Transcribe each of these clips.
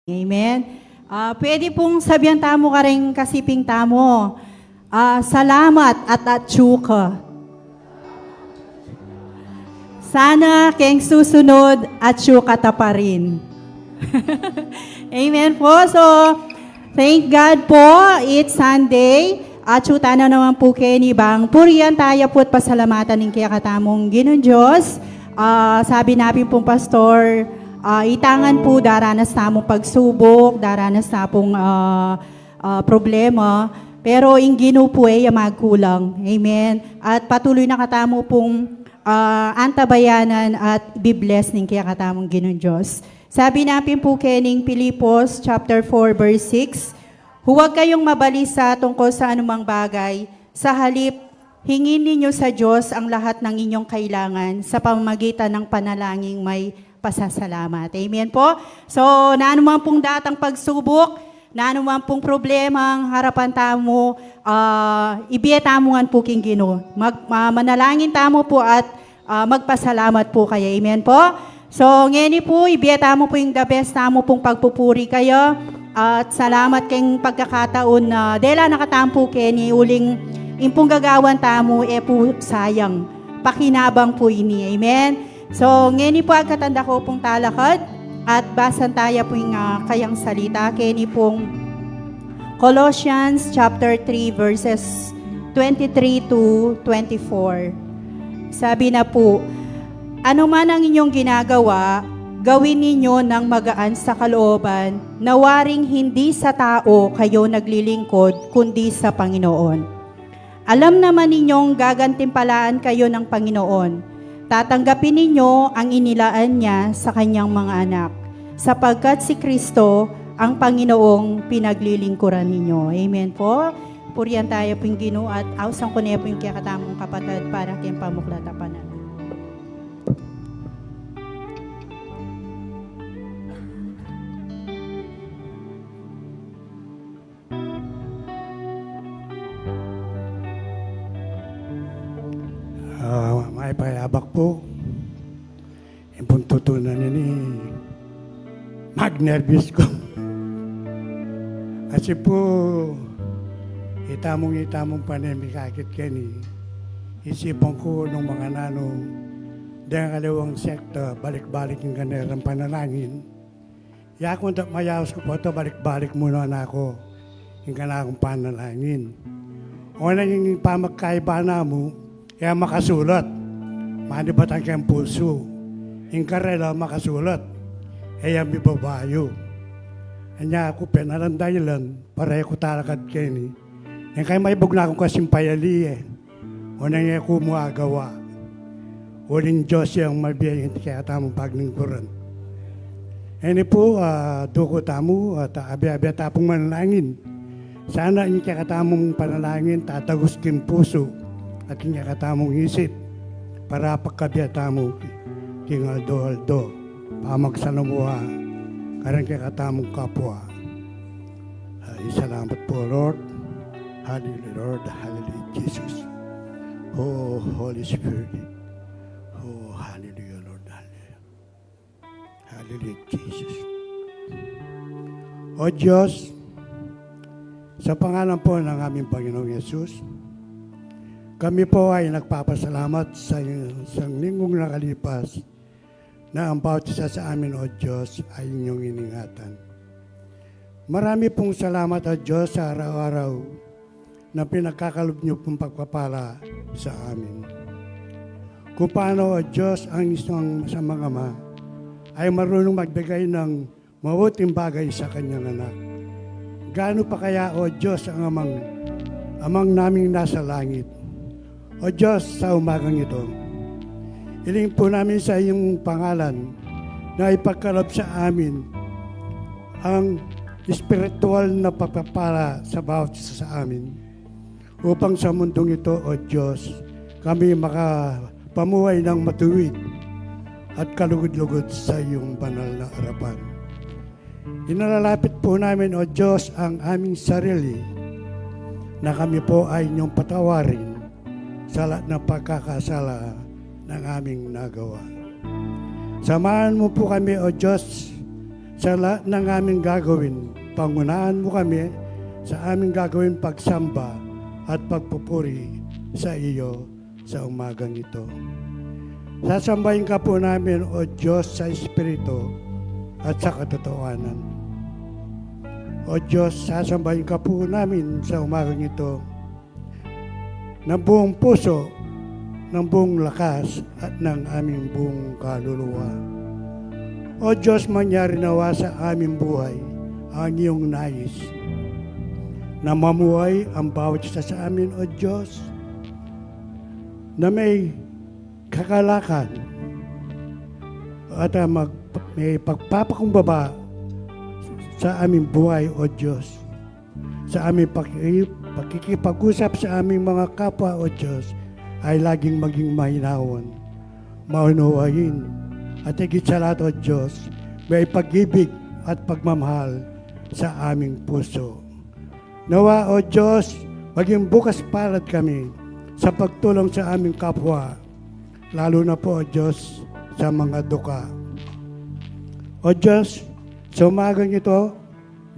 Amen. Pwede pong sabihan tamo ka rin kasiping tamo. Salamat at atsuka. Sana keng susunod atsuka ta pa rin. Amen po. So, thank God po. It's Sunday. Atsuta na naman po keni bang puriyan tayo po't pasalamatan ng kaya katamong Ginoong Diyos. Sabi namin pong pastor, itangan po daranas namong pagsubok, daranas namong problema, pero yung Ginoo po ay magkulang. Amen. At patuloy na katamo pong antabayanan at bibless ng kaya katamong Ginoong Diyos. Sabi natin po kening Pilipos chapter 4 verse 6, huwag kayong mabalisa tungkol sa anumang bagay, sa halip hingin ninyo sa Diyos ang lahat ng inyong kailangan sa pamamagitan ng panalangin may pasasalamat. Amen po? So, naanuman pong datang pagsubok, naanuman pong problema ang harapan tamo, ibiya tamungan po king Ginoo. Manalangin tamo po at magpasalamat po kayo. Amen po? So, ngayon po, ibiya tamo po yung the best tamo pong pagpupuri kayo. At salamat kayong pagkakataon na dela nakatampo keni uling impong gagawan tamo po sayang. Pakinabang po ini. Amen? So, ngayon po agkatanda ko pong talakad at basan tayo po yung kayang salita. Kaya pong Colossians chapter 3 verses 23 to 24. Sabi na po, ano man ang inyong ginagawa, gawin ninyo ng magaan sa kalooban, na waring hindi sa tao kayo naglilingkod, kundi sa Panginoon. Alam naman ninyong gagantimpalaan kayo ng Panginoon. Tatanggapin ninyo ang inilaan niya sa kanyang mga anak, sapagkat si Kristo ang Panginoong pinaglilingkuran ninyo. Amen po. Puriyan tayo po yung Ginoo at ausang ko niya po yung kakatamong kapatid para kayong pamuklatapan natin. May payabak po. Yung pong tutunan ni mag-nervous ko. Kasi po, itamong panemikakit kani. Isipan ko nung mga nanong dahil kalawang sekta, balik-balik yung kanerang panalangin. Yakong mayawos ko po ito, balik-balik muna na ako yung kanakong panalangin. O na yung pamagkaiba na mo, kaya makasulat. Manibatan kayang puso. Yung karela makasulat. Kaya may babayo. Kanya ako penarandayilan, para ko talakad kayo ni. Yung kaya may bugna akong kasimpayali eh. O nang ako muagawa. Uling Diyos yung mabiyay, hindi kaya tamang paglingkuran. Ini po, duko tamo, at abi-abi tapong manalangin. Sana yung kaya katamong panalangin, tatagos kin puso. At yung katamong isip para pagkabiyatamo king aldo pamagsalamuha karang katamong kapwa. Salamat po Lord. Hallelujah Lord. Hallelujah Jesus. Oh Holy Spirit. Oh hallelujah Lord. Hallelujah. Hallelujah Jesus. O Diyos, sa pangalan po ng aming Panginoong Yesus, kami po ay nagpapasalamat sa linggong nakalipas na ang bawat isa sa amin, O Diyos, ay inyong iningatan. Marami pong salamat, O Diyos, sa araw-araw na pinagkakalob niyo pong pagpapala sa amin. Kung paano, O Diyos, ang isang masamang ama ay marunong magbigay ng mabuting bagay sa kanyang anak. Gaano pa kaya, O Diyos, ang amang naming nasa langit? O Diyos, sa umagang ito, hiling po namin sa iyong pangalan na ipagkaloob sa amin ang espiritual na pagpapala sa bawat isa sa amin upang sa mundong ito, O Diyos, kami makapamuhay ng matuwid at kalugod-lugod sa iyong banal na harapan. Inalalapit po namin, O Diyos, ang aming sarili na kami po ay inyong patawarin sa lahat ng pagkakasala ng aming nagawa. Samahan mo po kami, O Diyos, sa lahat ng aming gagawin. Pangunahan mo kami sa aming gagawin pagsamba at pagpupuri sa iyo sa umagang ito. Sasambahin ka po namin, O Diyos, sa Espiritu at sa katotohanan. O Diyos, sasambahin ka po namin sa umagang ito ng buong puso, ng buong lakas at ng aming buong kaluluwa. O Diyos, mangyari nawa sa aming buhay ang iyong nais, na mamuhay ang bawat isa sa amin, O Diyos, na may kakalakan at may pagpapakumbaba sa aming buhay, O Diyos, sa aming pakikipag-usap sa aming mga kapwa, O Diyos, ay laging maging mahinahon, maunawain, at higit sa lahat, O Diyos, may pag-ibig at pagmamahal sa aming puso. Nawa, O Diyos, maging bukas palad kami sa pagtulong sa aming kapwa, lalo na po, O Diyos, sa mga duka. O Diyos, sa umagang ito,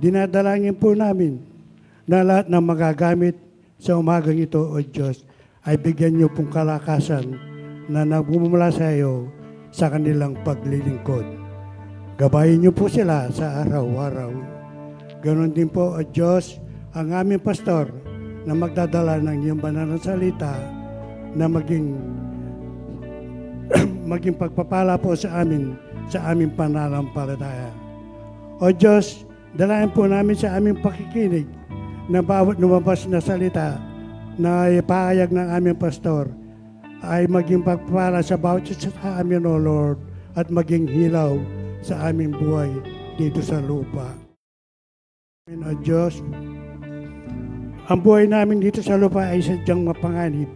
dinadalangin po namin na lahat ng magagamit sa umagang ito, O Diyos, ay bigyan niyo pong kalakasan na nagmumula sa iyo sa kanilang paglilingkod. Gabayin niyo po sila sa araw-araw. Ganon din po, O Diyos, ang aming pastor na magdadala ng iyong banal na salita na maging pagpapala po sa aming pananampalataya. O Diyos, dalayan po namin sa aming pakikinig na bawat lumabas na salita na ipahayag ng aming pastor ay maging pagpapala sa bawat isa sa amin, O Lord, at maging hilaw sa aming buhay dito sa lupa. O Diyos, ang buhay namin dito sa lupa ay sadyang mapanganib.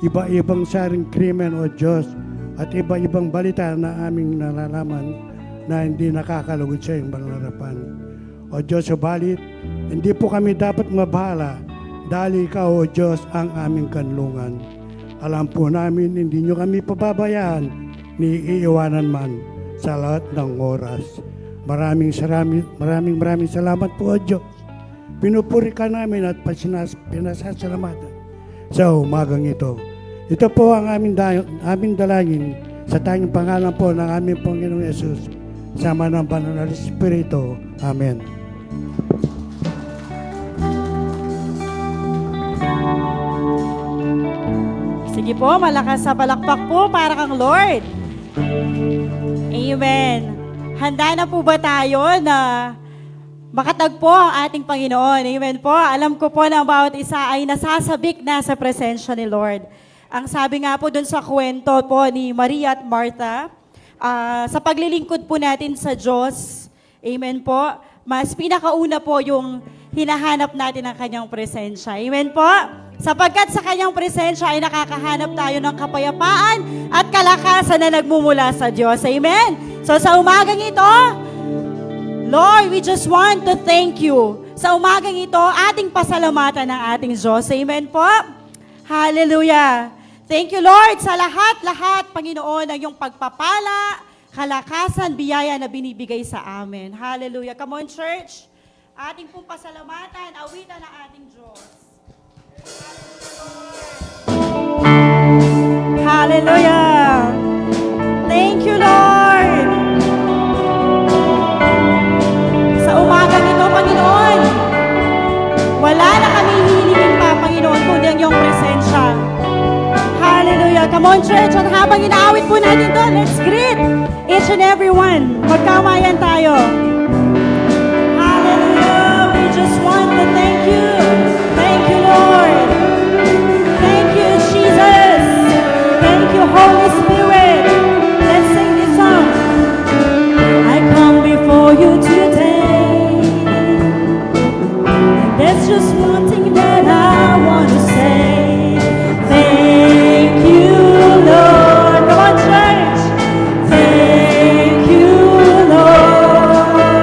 Iba-ibang saring krimen, O Diyos, at iba-ibang balita na aming nalalaman na hindi nakakalugod sa iyong banal O Diyos, subalit, hindi po kami dapat mabahala dahil Ikaw, O Diyos, ang aming kanlungan. Alam po namin, hindi nyo kami pababayaan ni iiwanan man sa lahat ng oras. Maraming salamat po, O Diyos. Pinupuri ka namin at pinasasalamatan sa umagang ito. Ito po ang aming dalangin sa tanging pangalan po ng aming Panginoong Yesus, sama ng Banal na Espiritu. Amen. Sige po, malakas sa palakpak po para kang Lord. Amen. Handa na po ba tayo na makatagpo ang ating Panginoon? Amen po. Alam ko po na ang bawat isa ay nasasabik na sa presensya ni Lord. Ang sabi nga po dun sa kwento po ni Maria at Martha, sa paglilingkod po natin sa Diyos, amen po, mas pinakauna po yung hinahanap natin ang kanyang presensya. Amen po? Sapagkat sa kanyang presensya ay nakakahanap tayo ng kapayapaan at kalakasan na nagmumula sa Diyos. Amen? So sa umagang ito, Lord, we just want to thank you. Sa umagang ito, ating pasalamatan ng ating Diyos. Amen po? Hallelujah. Thank you, Lord, sa lahat-lahat, Panginoon, ng iyong pagpapala, kalakasan, biyaya na binibigay sa amin. Hallelujah. Come on, church. Ating pong pasalamatan, awitan ng ating Diyos. Hallelujah. Thank you, Lord. Sa umagang ito, Panginoon, wala na kami hilingin pa, Panginoon, kundi ang iyong presensya. Hallelujah. Come on, church. At habang inaawit po natin ito, let's greet each and every one. Magkamayan tayo. Hallelujah. We just want to thank you. Thank you, Lord. Thank you, Jesus. Thank you, Holy Spirit. Let's sing this song. I come before you today. And there's just one thing that I want to say. Thank you, Lord. Come on, church. Thank you, Lord.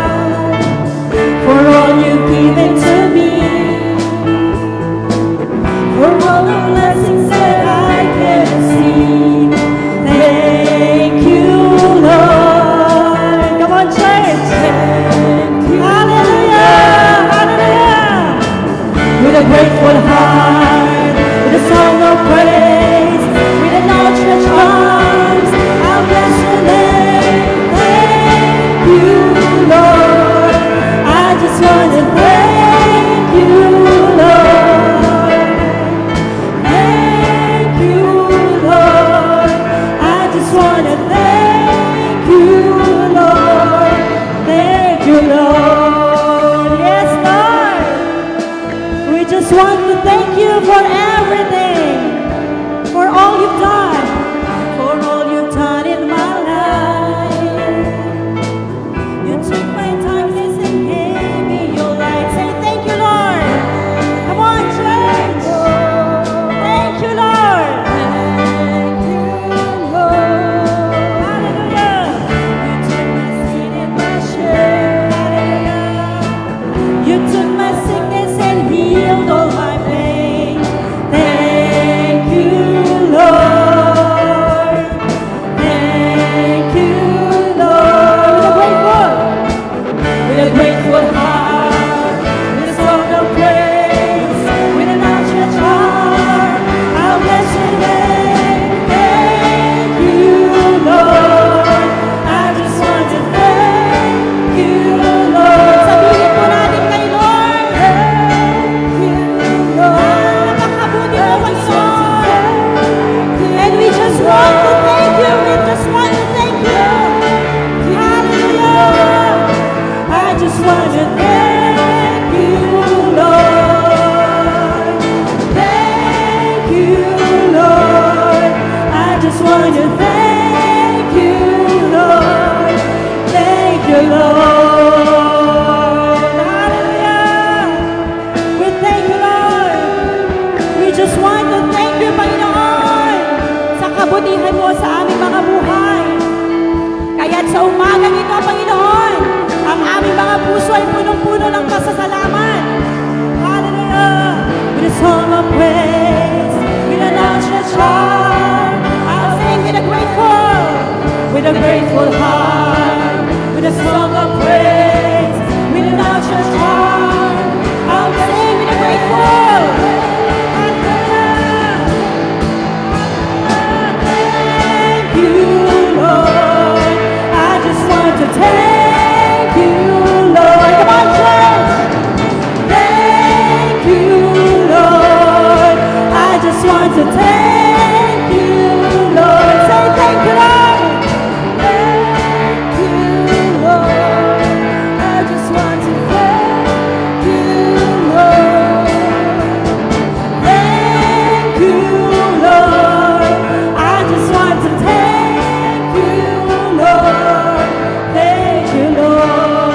You took my sickness and healed all my pain. Thank you, Lord. Thank you, Lord. With a grateful heart, with a song of praise, with an outstretched arm, I'll bless your name. Thank you, Lord. I just want to thank you, Lord. Sabihin po natin kay Lord. Thank you, Lord. Napakabuti mo, Panginoon. And we just want to thank you. We just want to thank you. Hallelujah. I just want to thank you, Lord. Thank you, Lord. I just want to thank you, Lord. Thank you, Lord. Hallelujah. We thank you, Lord. We just want to thank you, Panginoon, sa kabutihan mo sa aming mga buhay. Kaya't sa umagang ito, Panginoon, ang aming mga puso ay punong-puno ng pasasalamat. Hallelujah! With a song of praise, with an outstretched arm, I'll sing with a grateful heart, with a song of praise, with an outstretched arm, I'll sing with a grateful. Thank you, Lord. I just want to thank you, Lord. Come on, church. Thank you, Lord. I just want to thank you, Lord. Say thank you, Lord. Thank you, Lord. I just want to thank you, Lord. Thank you, Lord. I just want to thank you, Lord. Thank you, Lord.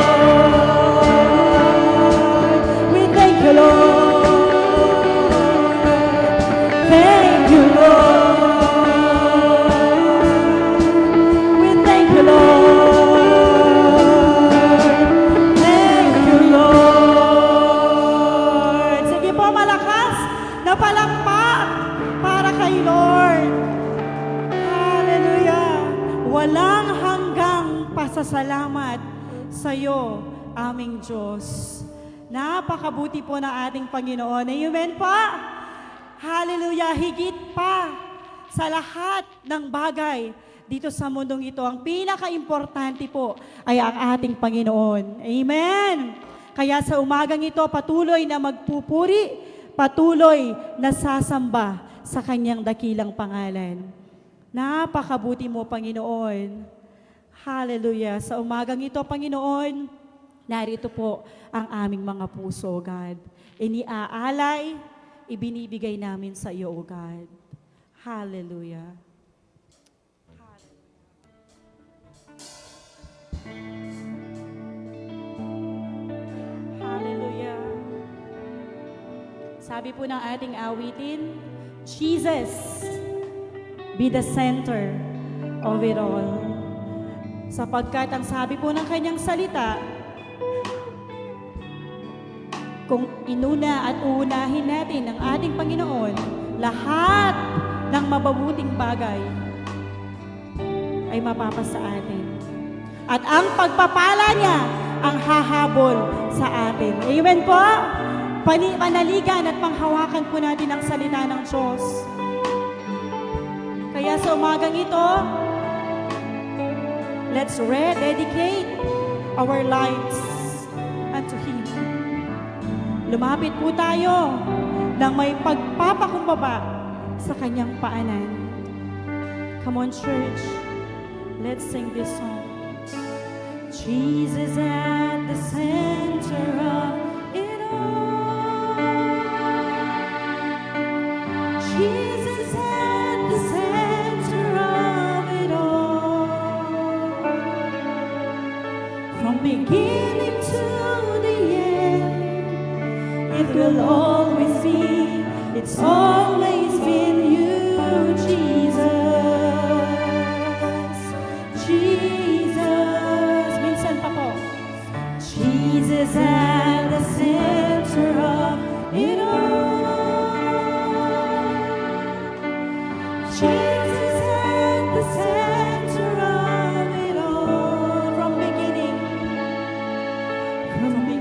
We thank you, Lord. Thank you, Lord. We thank you, Lord. Thank you, Lord. Sige po, malakas na palakpak para kay Lord. Hallelujah. Walang hanggang pasasalamat sa iyo, aming Diyos. Napakabuti po ng ating Panginoon. Amen pa. Hallelujah. Higit pa sa lahat ng bagay dito sa mundong ito, ang pinaka-importante po ay ang ating Panginoon. Amen. Kaya sa umagang ito, patuloy na magpupuri, patuloy na sasamba sa kanyang dakilang pangalan. Napakabuti mo, Panginoon. Hallelujah. Sa umagang ito, Panginoon, narito po ang aming mga puso, O God. Iniaalay, ibinibigay namin sa iyo, O God. Hallelujah. Hallelujah. Sabi po ng ating awitin, Jesus, be the center of it all. Sapagkat ang sabi po ng kanyang salita, kung inuna at uunahin natin ang ating Panginoon, lahat ng mababuting bagay ay mapapasa atin. At ang pagpapala niya ang hahabol sa atin. Amen po? Panaligan at panghawakan po natin ang salita ng Diyos. Kaya sa umagang ito, let's rededicate our lives unto Him. Lumapit po tayo ng may pagpapakumbaba sa kanyang paanan. Come on, church. Let's sing this song. Jesus at the center of it all. Jesus at the center of it all. From beginning to the end, it will always be, it's always been you, Jesus. Jesus. Minsan pa po. Jesus at the center.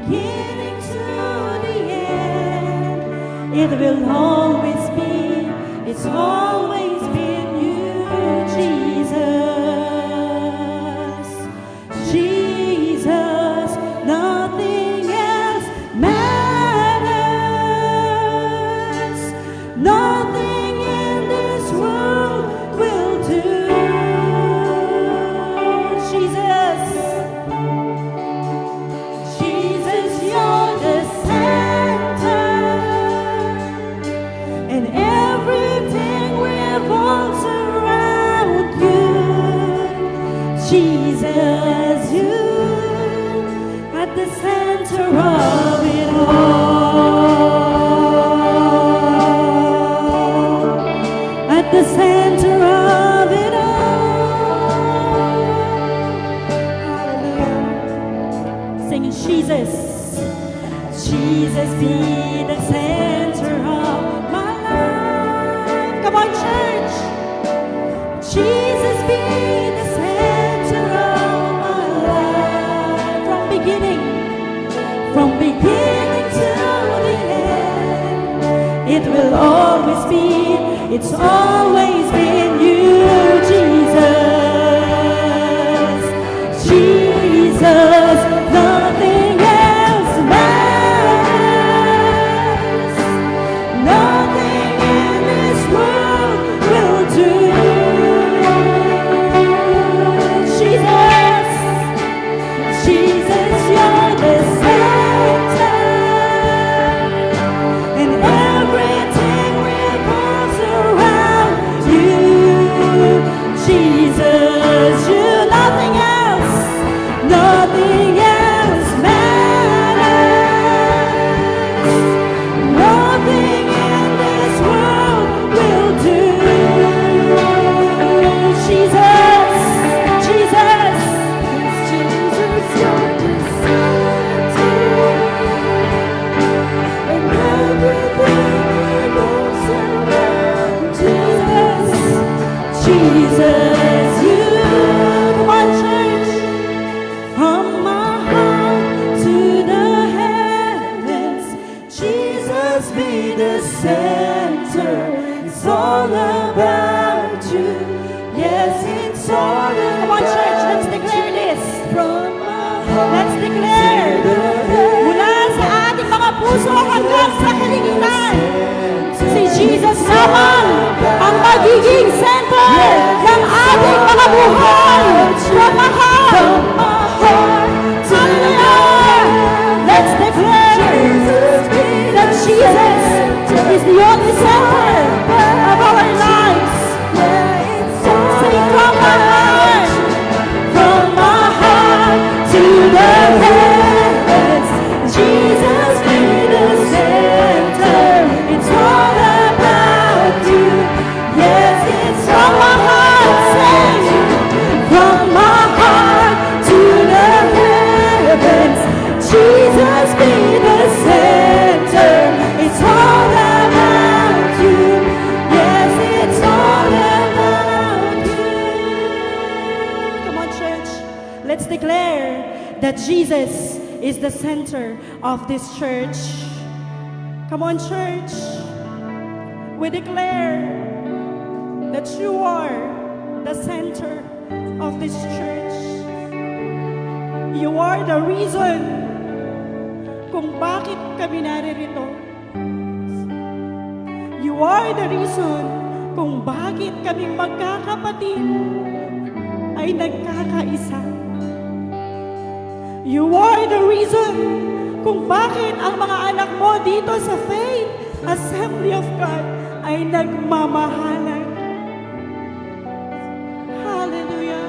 beginning to the end, it will always be, it's always been you, Jesus. Jesus, nothing else matters. Nothing in this world will do. Jesus, Jesus, you're the center, and everything revolves around you. Jesus, you at the center of it all. At the center of it all. Hallelujah. Sing Jesus. Jesus be the center of my life. Come on, church. Jesus be the center of my life. From beginning to the end, it will always be, it's always been you, Jesus. Jesus, nothing else matters. Nothing in this world will do. Jesus, Jesus, you're the center, and everything revolves around you. Jesus, you, nothing else matters. Nothing in this world will do. Jesus, Jesus, Jesus, you're the center, and everything revolves around Jesus. Jesus, you, come on, church. From my heart to the heavens, Jesus be the center. It's all about you. Yes, it's all about. Come on, church, let's declare this. From my heart, let's declare. Mula sa ating mga puso hanggang sa kalingitan, si Jesus naman ang magiging center ng ating mga buhay. From my heart, hallelujah. Let's declare that Jesus is the only center of our lives. Sing from my heart to the heavens. Jesus be the center. It's all about you. Yes, it's from my heart. Sing from my heart to the heavens. Jesus be the center. It's all about you. Yes, it's all about you. Come on, church. Let's declare that Jesus is the center of this church. Come on, church. We declare that you are the center of this church. You are the reason kung bakit kami naririto. You are the reason kung bakit kaming magkakapatid ay nagkakaisa. You are the reason kung bakit ang mga anak mo dito sa Faith Assembly of God ay nagmamahalan. Hallelujah.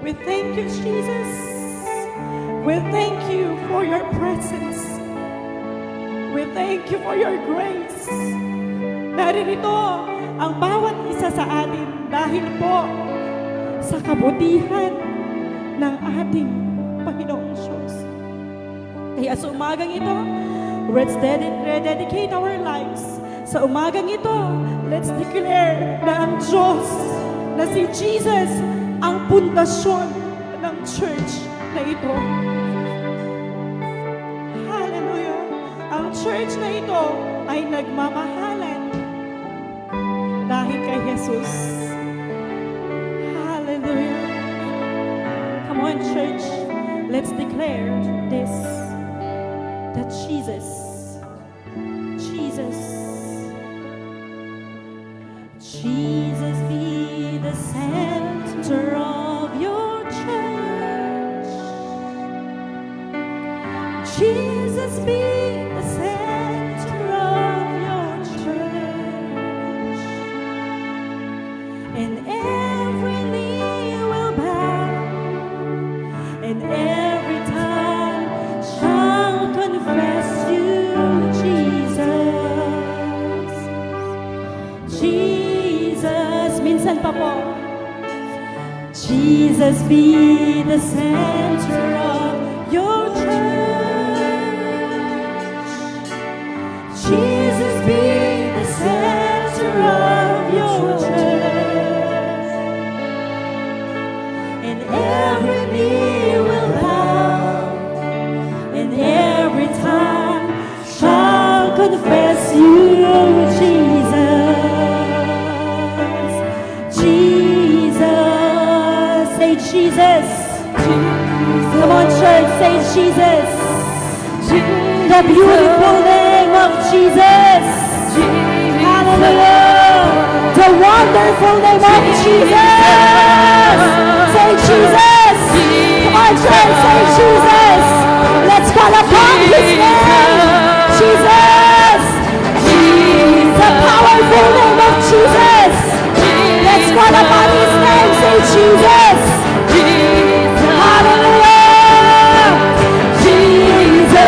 We thank you, Jesus. We thank you for your presence. We thank you for your grace. Naririto ang bawat isa sa atin dahil po sa kabutihan ng ating Panginoong Diyos. Kaya sa umagang ito, let's rededicate our lives. Sa umagang ito, let's declare na ang Diyos, na si Jesus, ang pundasyon ng church na ito. church na ito ay nagmamahalan dahil kay Jesus. Hallelujah. Come on, church. Let's declare this. That Jesus, Jesus be the center of your church. Jesus be the center of your church. And every knee will bow, and every tongue shall confess you, Jesus. Jesus, minsan pa po. Jesus be the center of your church. Jesus be the center of your church. And every knee will bow, and every tongue shall confess you, Jesus. Jesus, say Jesus. Come on, church, say Jesus. The beautiful name of Jesus. Hallelujah. The wonderful name of Jesus. Say Jesus. Come on, church, say Jesus. Let's call upon His name. Jesus. The powerful name of Jesus. Let's call upon His name. Say Jesus. Hallelujah. Jesus.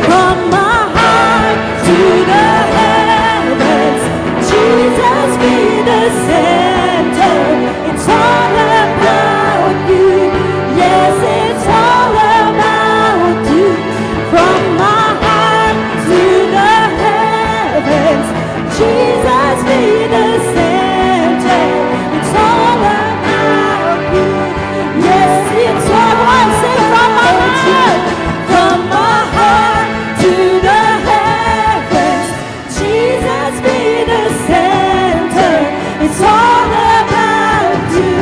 From my heart to the heavens, Jesus be the center. It's all about you. Yes, it's all about you. From my heart to the heavens, Jesus be the center. It's all about you. Yes, it's all I say from my heart. From my heart to the heavens, Jesus be the center. It's all about you.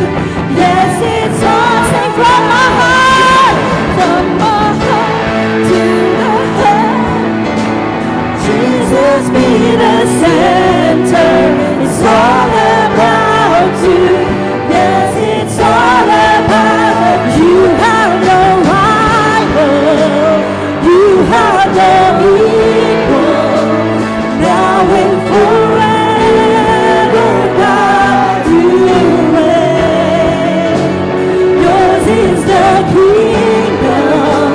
Yes, it's all say from my heart. From my heart to the heavens, Jesus be the center. It's all about you. Yes, it's all about you. Have no rival. You have no equal. Now and forever, God, you reign. Yours is the kingdom.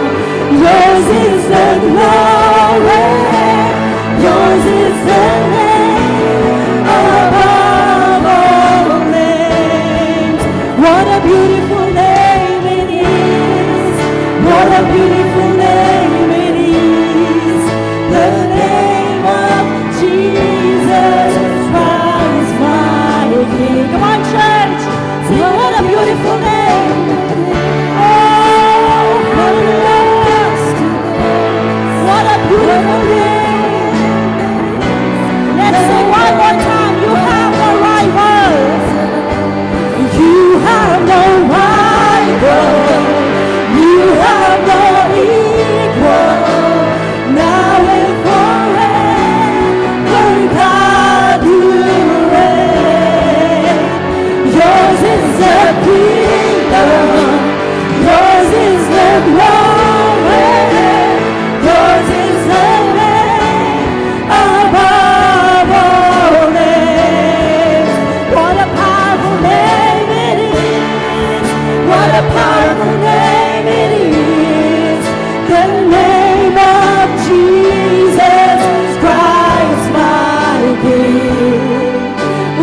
Yours is the glory. Yours is the name above all names. What a beautiful name it is. What a beautiful name it is. The name of Jesus Christ, my King. Come on, church. Sing, what a beautiful name. Oh, hallelujah. What a beautiful name. Let's sing one more time. You have no rival. You have no rival. You have no equal. Now and forever, God, you reign. Yours is the kingdom. Yours is the glory. Yours is the name above all names. What a powerful name it is. What a powerful name it is. The name of Jesus Christ, my King.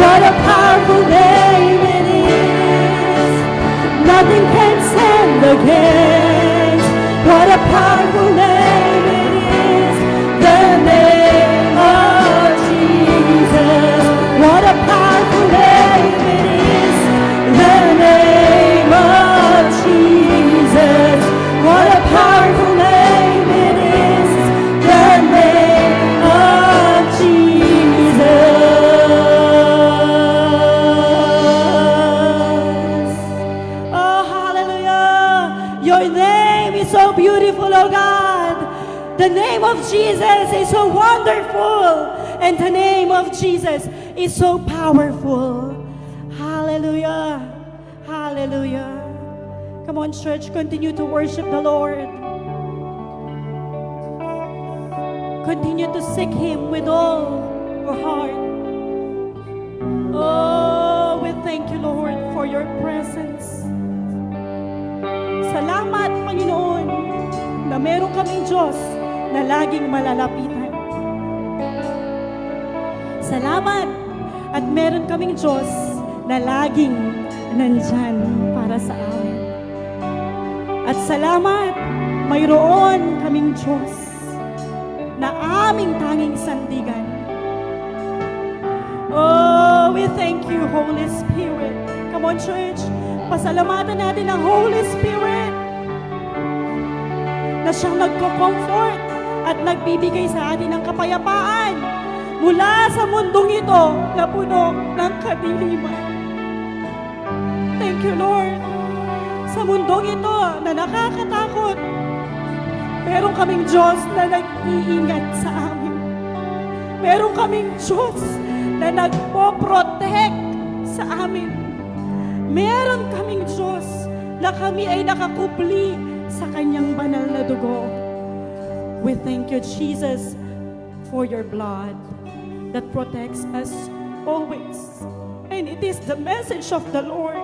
What a powerful name it is. Nothing can stand against. What a powerful name it is. The name of Jesus. What a powerful name it is. The name of Jesus. What a powerful name it is. The God. The name of Jesus is so wonderful, and the name of Jesus is so powerful. Hallelujah. Hallelujah. Come on, church, continue to worship the Lord. Continue to seek Him with all your heart. Oh, we thank you, Lord, for your presence. Salamat, Panginoon, na meron kaming Diyos na laging malalapitan. Salamat at meron kaming Diyos na laging nandyan para sa amin. At salamat, mayroon kaming Diyos na aming tanging sandigan. Oh, we thank you, Holy Spirit. Come on, church. Pasalamatan natin ang Holy Spirit na siyang nagko-comfort at nagbibigay sa atin ng kapayapaan mula sa mundong ito na puno ng kadiliman. Thank you, Lord. Sa mundong ito na nakakatakot, meron kaming Diyos na nag-iingat sa amin. Meron kaming Diyos na nagpo-protect sa amin. Meron kaming Diyos na kami ay nakakubli sa Kanyang banal na dugo. We thank you, Jesus, for your blood that protects us always. And it is the message of the Lord.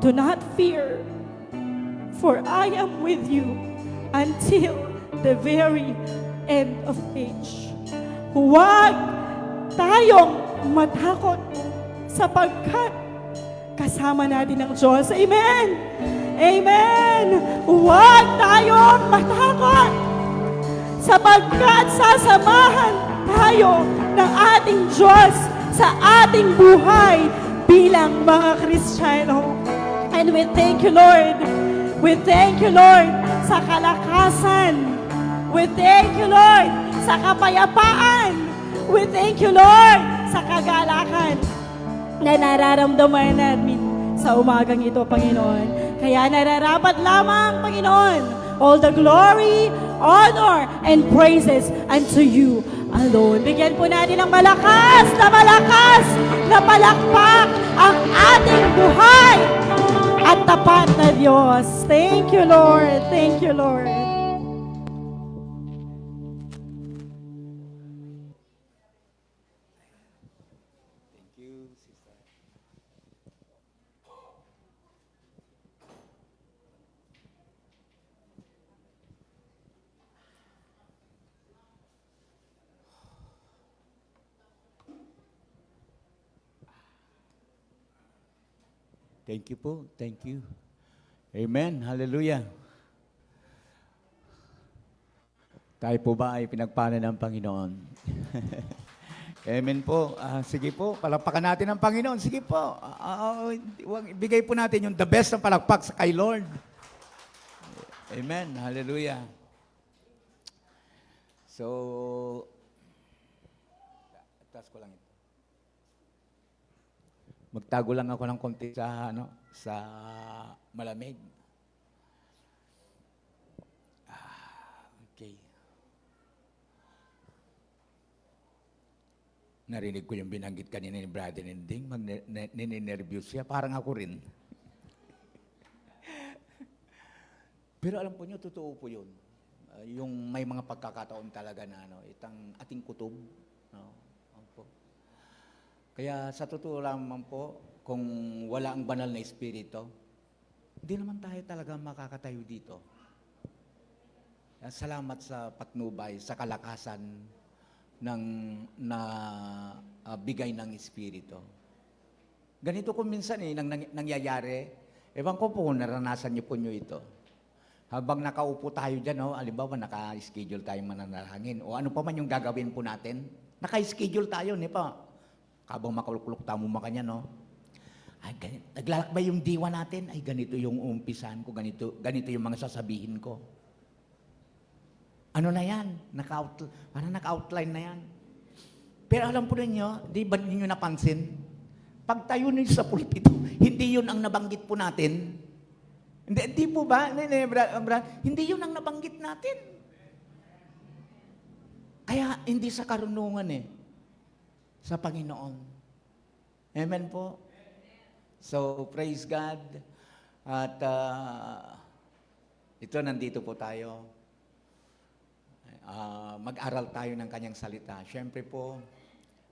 Do not fear, for I am with you until the very end of age. Huwag tayong matakot sapagkat kasama natin ang Diyos. Amen! Amen! Huwag tayong matakot sapagkat sasamahan tayo ng ating Diyos sa ating buhay bilang mga Kristiyano. And we thank you, Lord. We thank you, Lord, sa kalakasan. We thank you, Lord, sa kapayapaan. We thank you, Lord, sa kagalakan na nararamdaman namin sa umagang ito, Panginoon. Kaya nararapat lamang, Panginoon, all the glory, honor, and praises unto you alone. Bigyan po natin ng malakas na palakpak ang ating buhay at tapat na Diyos. Thank you, Lord. Thank you, Lord. Thank you po. Thank you. Amen. Hallelujah. Tayo po ba ay pinagpala ng Panginoon? Amen po. Sige po, palakpakan natin ang Panginoon. Sige po. Bigay po natin yung the best ng palakpak sa kay Lord. Amen. Hallelujah. So, taas ko lang ito. Magtago lang ako ng konti sa malamig. Okay. Narinig ko yung binanggit kanina ni Brother Ninding, ninenervyos siya, parang ako rin. Pero alam po niyo, totoo po yun. Yung may mga pagkakataon talaga na itang ating kutob. Kaya sa totoo lamang po, kung wala ang banal na espiritu, hindi naman tayo talaga makakatayo dito. Salamat sa patnubay, sa kalakasan ng bigay ng espiritu. Ganito kung minsan nangyayari, ewan ko po kung naranasan niyo po ito. Habang nakaupo tayo dyan, halimbawa naka-schedule tayong mananalangin, o ano pa man yung gagawin po natin, naka-schedule tayo, di pa? Habang makuluk-kuluk tamo makanya, ay, naglalakbay yung diwa natin, ay ganito yung umpisan ko, ganito yung mga sasabihin ko. Ano na yan? Parang naka-outline na yan. Pero alam po ninyo, di ba ninyo napansin? Pag tayo ninyo sa pulpito, hindi yun ang nabanggit po natin. Hindi po ba? Hindi yun ang nabanggit natin. Kaya hindi sa karunungan sa Panginoon. Amen po? So, praise God. At ito, nandito po tayo. Mag-aral tayo ng kanyang salita. Siyempre po,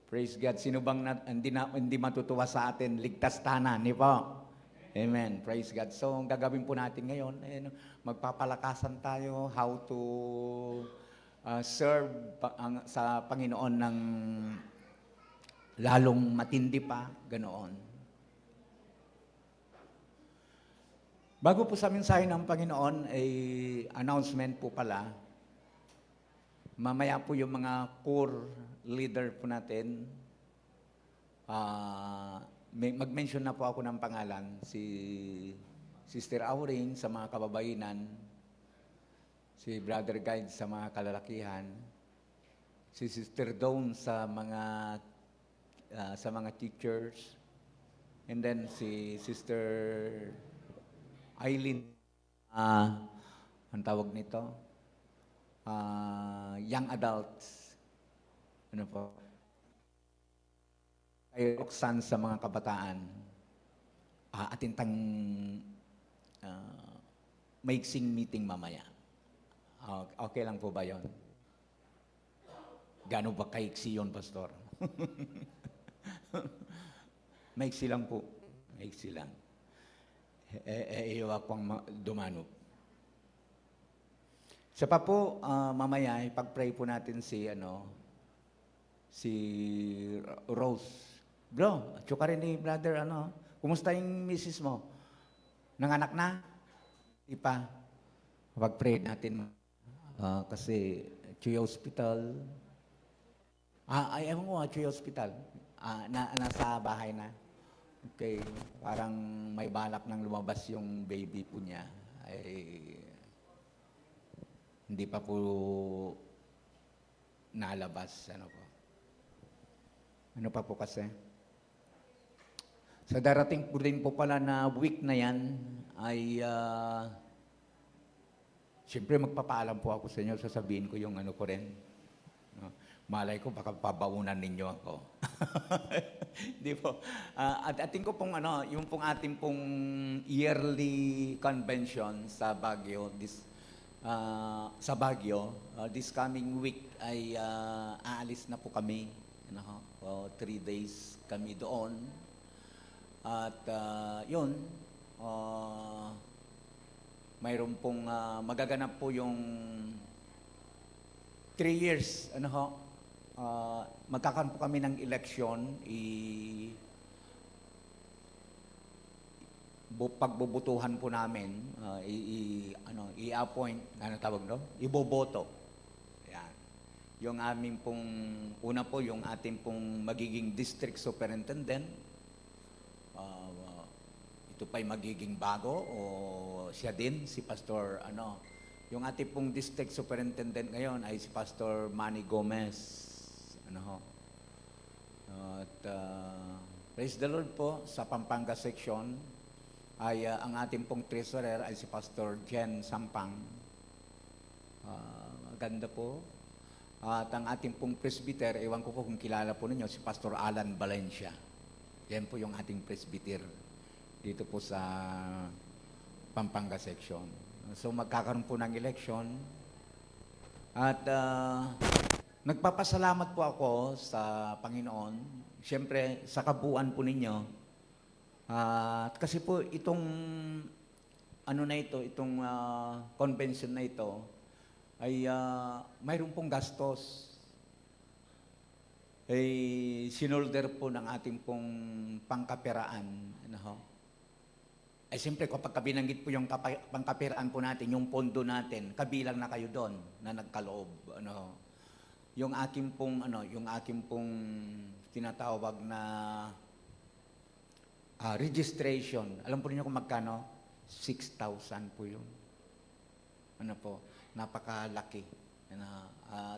praise God, sino bang hindi matutuwa sa atin, ligtas tanan, di po? Amen. Praise God. So, ang gagawin po natin ngayon, magpapalakasan tayo how to serve sa Panginoon ng lalong matindi pa, ganoon. Bago po sa mensahe ng Panginoon, ay announcement po pala. Mamaya po yung mga core leader po natin, mag-mention na po ako ng pangalan, si Sister Auring sa mga kababainan, si Brother Guide sa mga kalalakihan, si Sister Dawn sa mga teachers, and then si Sister Eileen, ang tawag nito, young adults, ano po, kay Roxanne sa mga kabataan, atintang maiksing meeting mamaya. Okay lang po ba yon? Gaano ba kaiksi yun, Pastor? Maiksi lang po. Maiksi lang. Iwa pang dumano. Sa pa po, mamaya, ipag-pray po natin si Rose. Bro, tsuka rin ni brother, kumusta yung misis mo? Nanganak na? Di pa. Pag-pray natin. Kasi Chuy Hospital, ewan ko Chuy Hospital, nasa bahay na. Okay, parang may balak nang lumabas yung baby po niya. Hindi pa po nalabas. Ano pa po kasi? Sa darating po din po pala na week na yan, ay siyempre magpapaalam po ako sa inyo, sasabihin ko yung ko rin. Malay ko, baka pabaunan ninyo ako. Di po. At ating ko pong yung pong ating pong yearly convention sa Baguio, this coming week ay aalis na po kami. 3 days kami doon. At yun, mayroon pong magaganap po yung 3 years, magkakaroon po kami ng eleksyon, pagbubutuhan po namin, i-appoint, tawag no? Iboboto. Yan. Yung aming pong, una po, yung ating pong magiging district superintendent, ito pa'y magiging bago o siya din, si Pastor, yung ating pong district superintendent ngayon ay si Pastor Manny Gomez. At praise the Lord po, sa Pampanga section ay ang ating pong treasurer ay si Pastor Jen Sampang. Maganda po. At ang ating pong presbyter, ewan ko kung kilala po ninyo, si Pastor Alan Valencia. Yan po yung ating presbyter dito po sa Pampanga section. So magkakaroon po ng election. At nagpapasalamat po ako sa Panginoon, siyempre sa kabuuan po ninyo. Kasi po itong itong convention na ito ay mayroon pong gastos. Sinolder po ng ating pong pangkapiraan. Siyempre, kapag binanggit po yung pangkapiraan po natin, yung pondo natin, kabilang na kayo doon na nagkaloob. Yung aking pong tinatawag na registration. Alam po niyo kung magkano? 6,000 po yun. Napakalaki.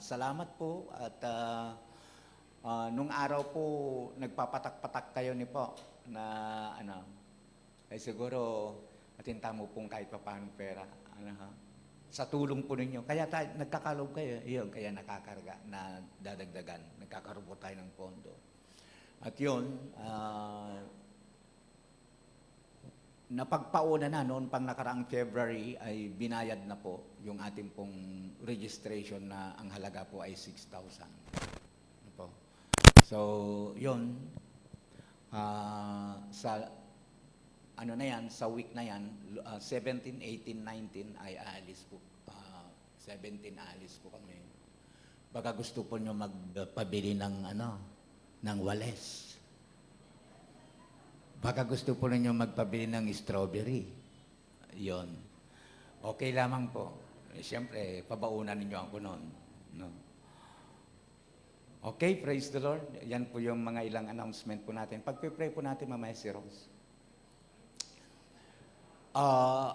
Salamat po at nung araw po nagpapatak-patak kayo ni po na siguro At hinta mo pong kahit pa paano pera. Ano, ha? Sa tulong po ninyo. Kaya tayo, nagkakalob kayo. Yun, kaya nakakarga na dadagdagan. Nagkakaroon po tayo ng pondo. At yun, napagpauna na noon pang nakaraang February ay binayad na po yung ating pong registration na ang halaga po ay 6,000. Ano po? So, yun, sa ano na yan, sa week na yan, 17, 18, 19 ay aalis po. 17 aalis po kami. Baka gusto po nyo magpabili ng ng wales. Baka gusto po ninyo magpabili ng strawberry. Yon. Okay lamang po. Siyempre, pabaunan ninyo ako noon. No? Okay, praise the Lord. Yan po yung mga ilang announcement po natin. Pag-pray po natin, mamaya si Rose.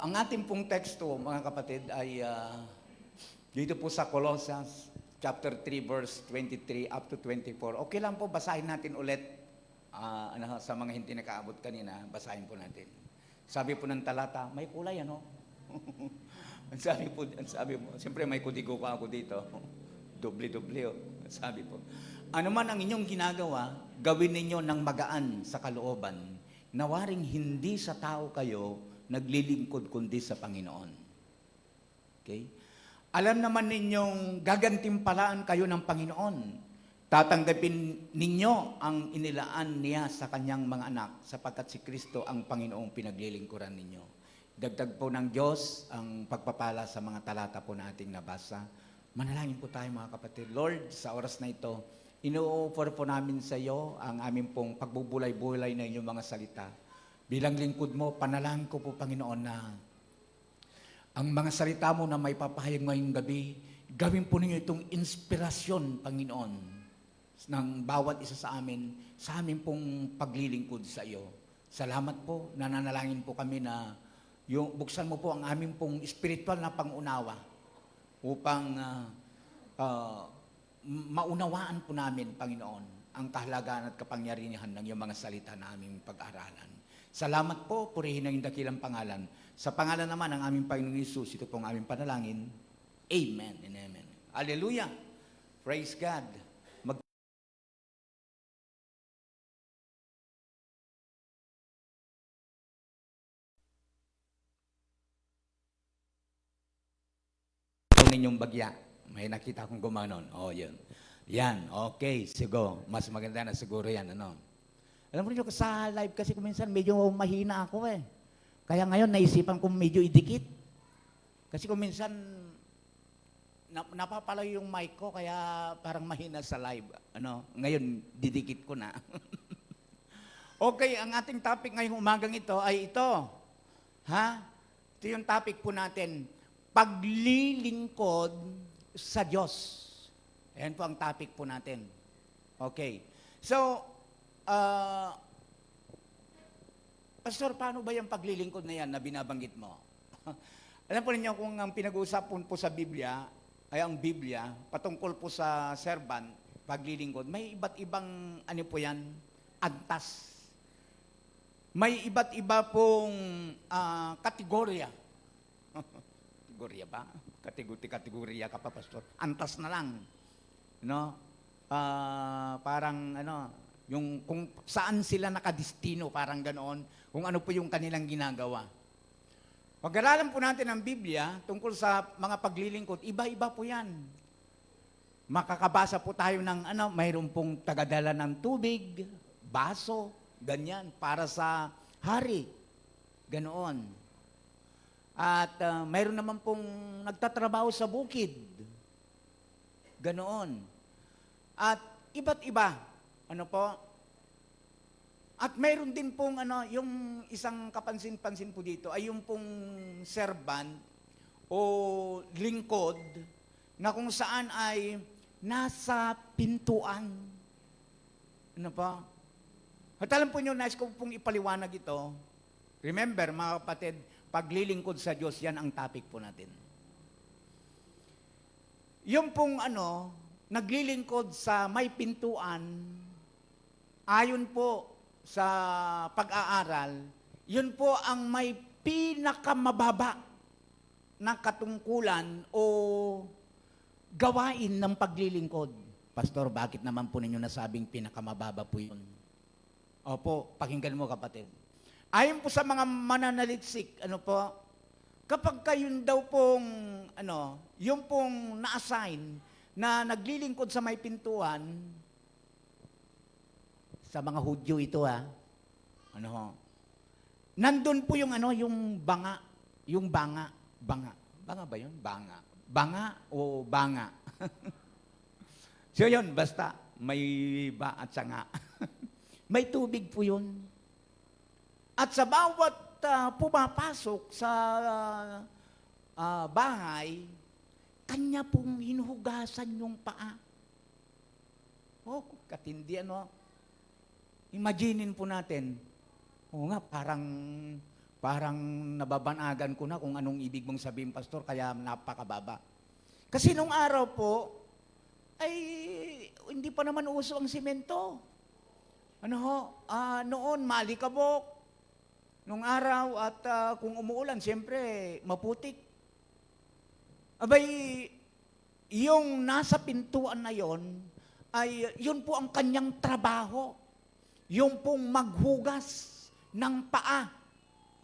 Ang ating pong teksto, mga kapatid, ay dito po sa Colossians chapter 3, verse 23 up to 24. Okay lang po, basahin natin ulit. Sa mga hindi nakaabot kanina, basahin po natin. Sabi po ng talata, may kulay, ano? Ang sabi po, siyempre may kudigo ko ako dito. Doble-doble, oh. Sabi po, ano man ang inyong ginagawa, gawin ninyo ng magaan sa kalooban, nawaring hindi sa tao kayo naglilingkod kundi sa Panginoon. Okay? Alam naman ninyong gagantimpalaan kayo ng Panginoon. Tatanggapin ninyo ang inilaan niya sa kanyang mga anak sapagkat si Kristo ang Panginoong pinaglilingkuran ninyo. Dagdag po ng Diyos ang pagpapala sa mga talata po na ating nabasa. Manalangin po tayo mga kapatid. Lord, sa oras na ito, ino-offer po namin sa iyo ang aming pong pagbubulay-bulay na inyong mga salita. Bilang lingkod mo, panalangin ko po Panginoon na ang mga salita mo na may papahayag ngayong gabi, gawin po ninyo itong inspirasyon, Panginoon, ng bawat isa sa amin pong paglilingkod sa iyo. Salamat po, nananalangin po kami na buksan mo po ang aming pong spiritual na pangunawa upang maunawaan po namin, Panginoon, ang kahalagaan at kapangyarihan ng iyong mga salita na aming pag-aralan. Salamat po, purihin ang dakilang pangalan. Sa pangalan naman ng aming Panginoong Hesus, ito pong aming panalangin. Amen and amen. Hallelujah! Praise God! Ninyong bagya. May nakita akong gumanon. Oh, yun. Yan, okay. Siguro, mas maganda na siguro yan. Ano? Alam mo rin sa live kasi kung minsan medyo mahina ako eh. Kaya ngayon naisipan kong medyo idikit. Kasi kung minsan napapalayo yung mic ko kaya parang mahina sa live. Ano? Ngayon, didikit ko na. Okay, ang ating topic ngayong umagang ito ay ito. Ha? Ito yung topic po natin. Paglilingkod sa Diyos. Ayan po ang topic po natin. Okay. So, Pastor, paano ba yung paglilingkod na yan na binabanggit mo? Alam po ninyo kung ang pinag-uusapan po sa Biblia, ay ang Biblia, patungkol po sa servant, paglilingkod, may iba't ibang, ano po yan, antas. May iba't iba pong kategorya. Kategorya ba? Kategorya ka pa, Pastor. Antas na lang. No? Parang, yung kung saan sila nakadistino, parang ganoon, kung ano po yung kanilang ginagawa. Pag-aralan po natin ang Biblia tungkol sa mga paglilingkod, iba-iba po yan. Makakabasa po tayo ng mayroon pong tagadala ng tubig, baso, ganyan, para sa hari. Ganoon. At mayroon naman pong nagtatrabaho sa bukid. Ganoon. At iba't iba. Ano po? At mayroon din pong yung isang kapansin-pansin po dito ay yung pong servant o lingkod na kung saan ay nasa pintuan. Ano po? At alam po nyo, nais ko pong ipaliwanag ito. Remember, mga kapatid, paglilingkod sa Diyos, yan ang topic po natin. Yung pong naglilingkod sa may pintuan, ayon po sa pag-aaral, yun po ang may pinakamababa na katungkulan o gawain ng paglilingkod? Pastor, bakit naman po ninyo nasabing pinakamababa po yun? Opo, pakinggan mo kapatid. Ayon po sa mga mananaliksik, kapag kayong daw pong, yung pong na-assign na naglilingkod sa may pintuan, sa mga Hudyo ito nandun po yung banga, banga ba yun? Banga o banga? So yun, basta may ba at sanga. May tubig po yun. At sa bawat pumapasok sa bahay, kanya pong hinuhugasan yung paa. Oh, katindi Imaginin po natin. Oo nga, parang nababanagan ko na kung anong ibig mong sabihin, Pastor, kaya napakababa. Kasi nung araw po, ay hindi pa naman uso ang simento. Noon, malikabok. Nung araw at kung umuulan, siyempre, maputik. Abay, yung nasa pintuan na yon, ay yun po ang kanyang trabaho. Yung pong maghugas ng paa.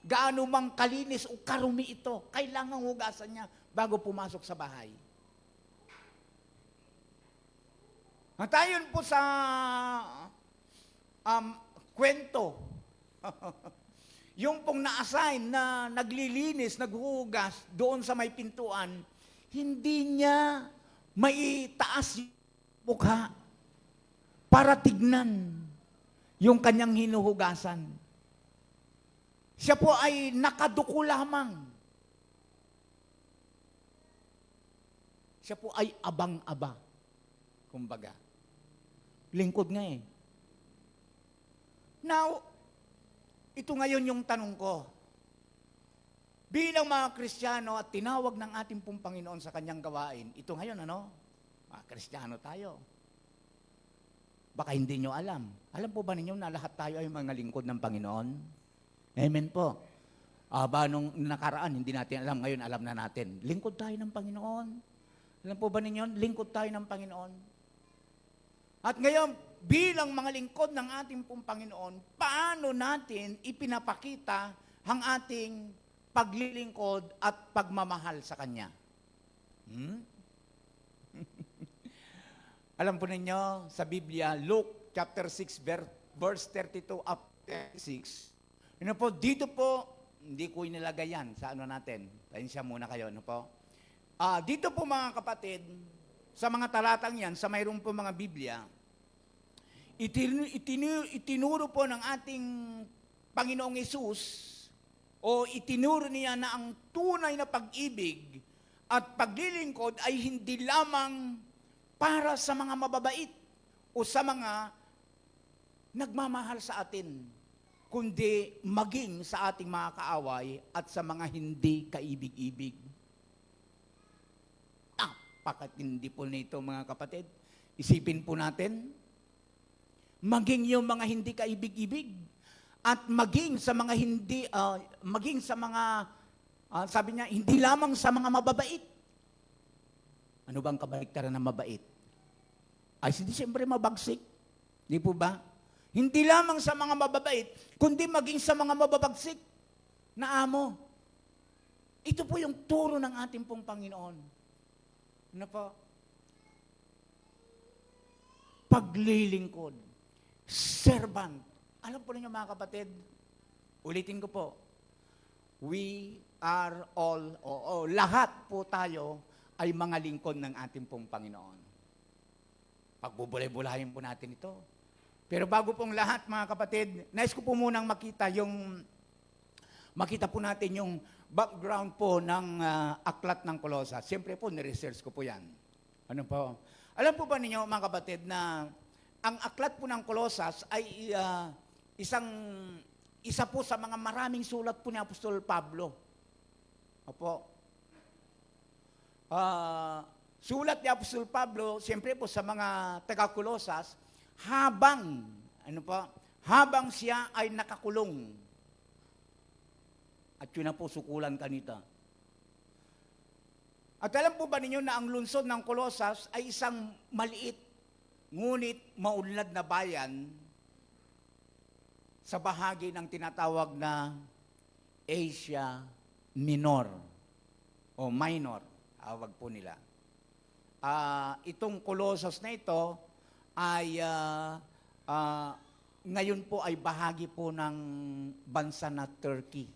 Gaano mang kalinis o karumi ito, kailangang hugasan niya bago pumasok sa bahay. At ayon po sa kwento, yung pong na-assign na naglilinis, naghuhugas doon sa may pintuan, hindi niya maitaas yung mukha para tignan yung kanyang hinuhugasan. Siya po ay nakaduko lamang. Siya po ay abang-aba. Kumbaga. Lingkod nga eh. Now, ito ngayon yung tanong ko. Bilang mga Kristiyano at tinawag ng ating pong Panginoon sa kanyang gawain, ito ngayon mga Kristiyano tayo. Baka hindi nyo alam. Alam po ba ninyo na lahat tayo ay mga lingkod ng Panginoon? Amen po. Nung nakaraan, hindi natin alam. Ngayon, alam na natin. Lingkod tayo ng Panginoon. Alam po ba ninyo? Lingkod tayo ng Panginoon. At ngayon, bilang mga lingkod ng ating pong Panginoon, paano natin ipinapakita ang ating paglilingkod at pagmamahal sa Kanya? Alam po ninyo, sa Biblia, Luke chapter 6, verse 32 up to 36, dito po, hindi ko inilagay yan sa natin. Tansya muna kayo, dito po mga kapatid, sa mga talatang yan, sa mayroon po mga Biblia, itinuro po ng ating Panginoong Hesus, o itinuro niya na ang tunay na pag-ibig at paglilingkod ay hindi lamang para sa mga mababait o sa mga nagmamahal sa atin, kundi maging sa ating mga kaaway at sa mga hindi kaibig-ibig. Napakatindi po nito mga kapatid. Isipin po natin, maging yung mga hindi kaibig-ibig at maging sa mga sabi niya, hindi lamang sa mga mababait. Ano bang kabaliktaran ng mabait? Ay, hindi siyempre mabagsik. Di po ba? Hindi lamang sa mga mababait, kundi maging sa mga mababagsik na amo. Ito po yung turo ng ating pong Panginoon. Ano po? Paglilingkod. Servant. Alam po ninyo mga kapatid, ulitin ko po, we are all, lahat po tayo ay mga lingkod ng ating pong Panginoon. Pagbubulay-bulayin po natin ito. Pero bago pong lahat, mga kapatid, nais ko po munang makita po natin yung background po ng aklat ng Kolosas. Siyempre po, niresearch ko po yan. Ano po? Alam po ba ninyo, mga kapatid, na ang aklat po ng Kolosas ay isa po sa mga maraming sulat po ni Apostol Pablo. Opo. Sulat ni Apostol Pablo, siyempre po sa mga taga-Kolosas, habang siya ay nakakulong. At yun na po sukulan kanita. At alam po ba ninyo na ang lungsod ng Colosas ay isang maliit, ngunit maunlad na bayan sa bahagi ng tinatawag na Asia Minor o Minor, tawag po nila. Itong Colosas na ito ay ngayon po ay bahagi po ng bansa na Turkey.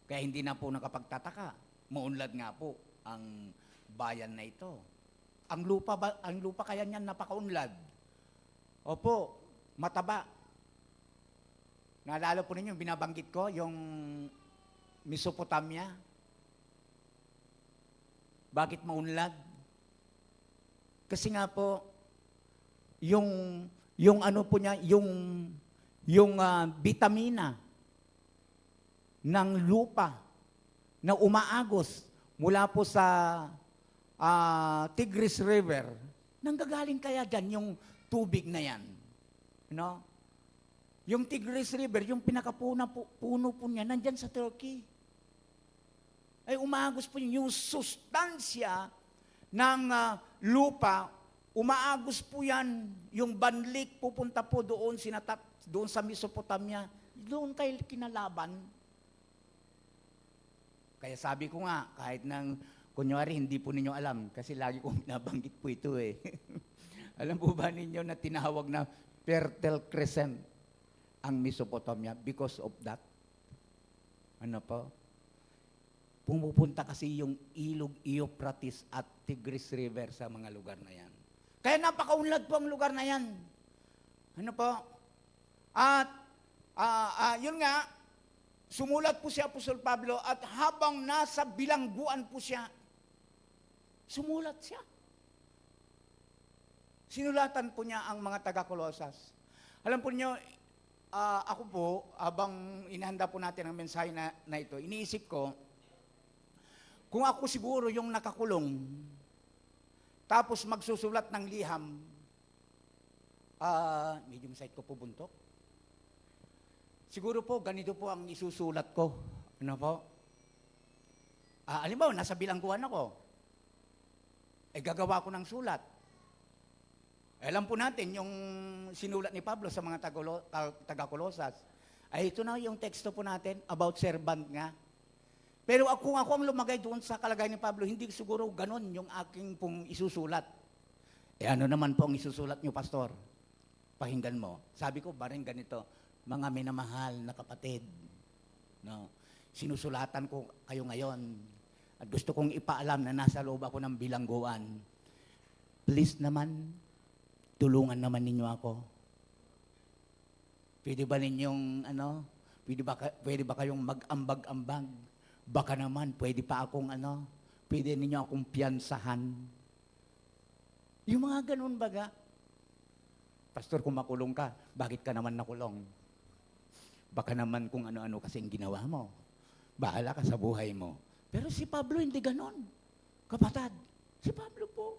Kaya hindi na po nakapagtataka. Maunlad nga po ang bayan na ito. Ang lupa kaya niyan napakaunlad. Opo, mataba. Naalala po ninyo, binabanggit ko, yung Mesopotamia. Bakit maunlad? Kasi nga po, yung ano po niya, yung bitamina ng lupa na umaagos mula po sa Tigris River, nanggagaling kaya dyan yung tubig na yan. No? Yung Tigris River, yung pinakapuno po niya, nandyan sa Turkey. Ay umaagos po yung sustansya ng lupa, umaagos po yan, yung banlik pupunta po doon, doon sa Mesopotamia, doon kay kinalaban. Kaya sabi ko nga, kahit nang, kunyari, hindi po ninyo alam, kasi lagi kong binabanggit po ito eh. Alam po ba ninyo na tinawag na Fertile Crescent ang Mesopotamia because of that? Ano po? Pumupunta kasi yung ilog Euphrates at Tigris River sa mga lugar na yan. Kaya napakaunlad po ang lugar na yan. Ano po? At yun nga, sumulat po si Apostol Pablo at habang nasa bilangguan po siya, sumulat siya. Sinulatan po niya ang mga taga-Colosas. Alam po niyo, ako po, habang inihanda po natin ang mensahe na ito, iniisip ko, kung ako siguro yung nakakulong, tapos magsusulat ng liham, medium sight ko po buntok. Siguro po, ganito po ang isusulat ko. Ano po? Alimbawa, nasa bilangguan ako. Gagawa ko ng sulat. Alam po natin, yung sinulat ni Pablo sa mga taga-Colosas, ay ito na yung teksto po natin about servant nga. Pero kung ako ang lumagay doon sa kalagayan ni Pablo, hindi siguro ganon yung aking pong isusulat. Ano naman po ang isusulat niyo, Pastor? Pakinggan mo. Sabi ko, baring ganito, mga minamahal na kapatid, no? Sinusulatan ko kayo ngayon at gusto kong ipaalam na nasa loob ako ng bilangguan. Please naman, tulungan naman ninyo ako. Pwede ba ninyong, pwede ba kayong mag-ambag-ambag? Baka naman, pwede pa akong, pwede ninyo akong piyansahan. Yung mga ganun baga. Pastor, kung makulong ka, bakit ka naman nakulong? Baka naman kung ano-ano kasing ginawa mo. Bahala ka sa buhay mo. Pero si Pablo hindi ganon. Kapatid, si Pablo po.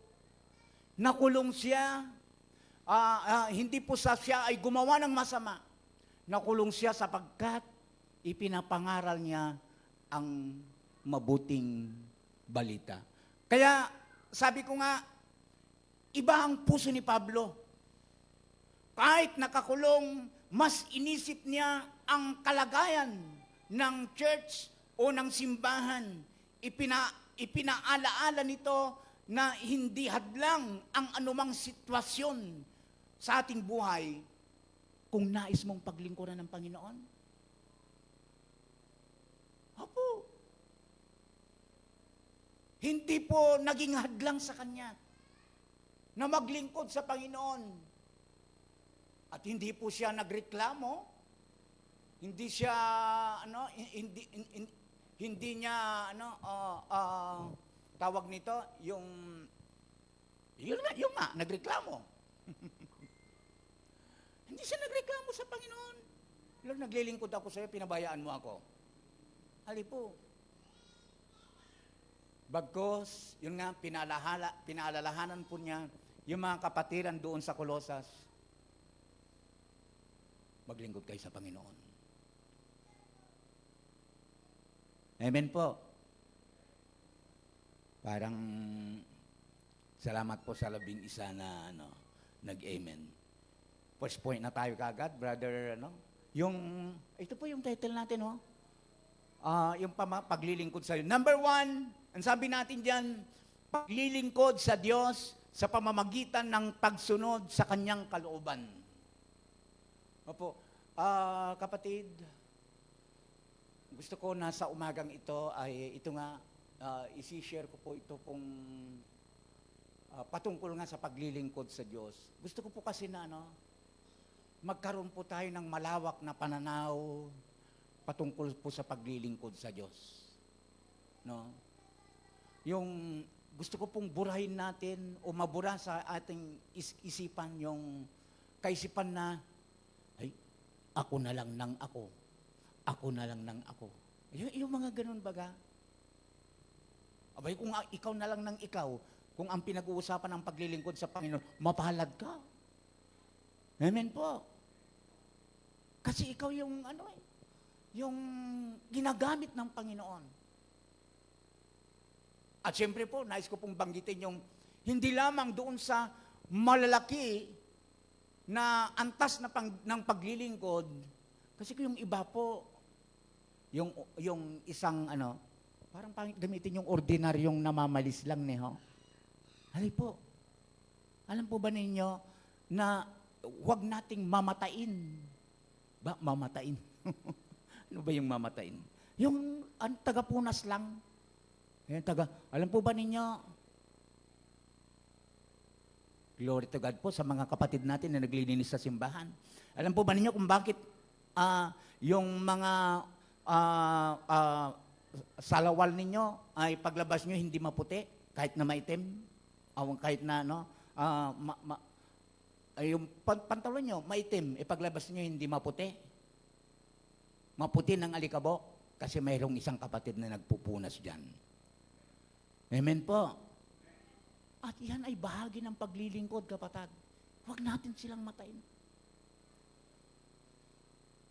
Nakulong siya, hindi po siya ay gumawa ng masama. Nakulong siya sapagkat ipinapangaral niya ang mabuting balita. Kaya sabi ko nga, iba ang puso ni Pablo. Kahit nakakulong, mas inisip niya ang kalagayan ng church o ng simbahan. Ipinaalaala nito na hindi hadlang ang anumang sitwasyon sa ating buhay kung nais mong paglingkuran ng Panginoon. Opo. Hindi po naging hadlang sa kanya na maglingkod sa Panginoon. At hindi po siya nagreklamo. Hindi siya hindi niya tawag nito yung nagreklamo. Hindi siya nagreklamo sa Panginoon. Lord, naglilingkod ako sa iyo, pinabayaan mo ako. Hali po. Bagkos, yun nga, pinaalalahanan po niya yung mga kapatiran doon sa Colosas. Maglingkod kayo sa Panginoon. Amen po. Parang salamat po sa 11 na nag-amen. First point na tayo kagad, brother, ito po yung title natin, yung paglilingkod sa Diyos. Number 1, ang sabi natin diyan, paglilingkod sa Diyos sa pamamagitan ng pagsunod sa Kanyang kalooban. Opo, kapatid, gusto ko nasa umagang ito ay ito nga, isi-share ko po ito kung patungkol nga sa paglilingkod sa Diyos. Gusto ko po kasi na magkaroon po tayo ng malawak na pananaw patungkol po sa paglilingkod sa Diyos. No? Yung gusto ko pong burahin natin o mabura sa ating isipan yung kaisipan na, ay, ako na lang ng ako. Ako na lang ng ako. Yung mga ganun baga. Abay, kung ikaw na lang ng ikaw, kung ang pinag-uusapan ng paglilingkod sa Panginoon, mapalad ka. Amen po. Kasi ikaw yung yung ginagamit ng Panginoon. At siyempre po, nais ko pong banggitin yung hindi lamang doon sa malalaki na antas ng paglilingkod, kasi yung iba po, yung isang parang gamitin yung ordinaryong namamalis lang Hali po, alam po ba ninyo na huwag nating mamatain? Mamatain? Ano ba yung mamatain? Yung taga-punas lang. Alam po ba ninyo, glory to God po sa mga kapatid natin na naglilinis sa simbahan. Alam po ba ninyo kung bakit yung mga salawal ninyo ay paglabas nyo hindi maputi, kahit na maitim, kahit na yung pantalon nyo maitim, paglabas nyo hindi maputi. Maputi ng alikabok kasi mayroong isang kapatid na nagpupunas dyan. Amen po. At yan ay bahagi ng paglilingkod, kapatid. Huwag natin silang matain.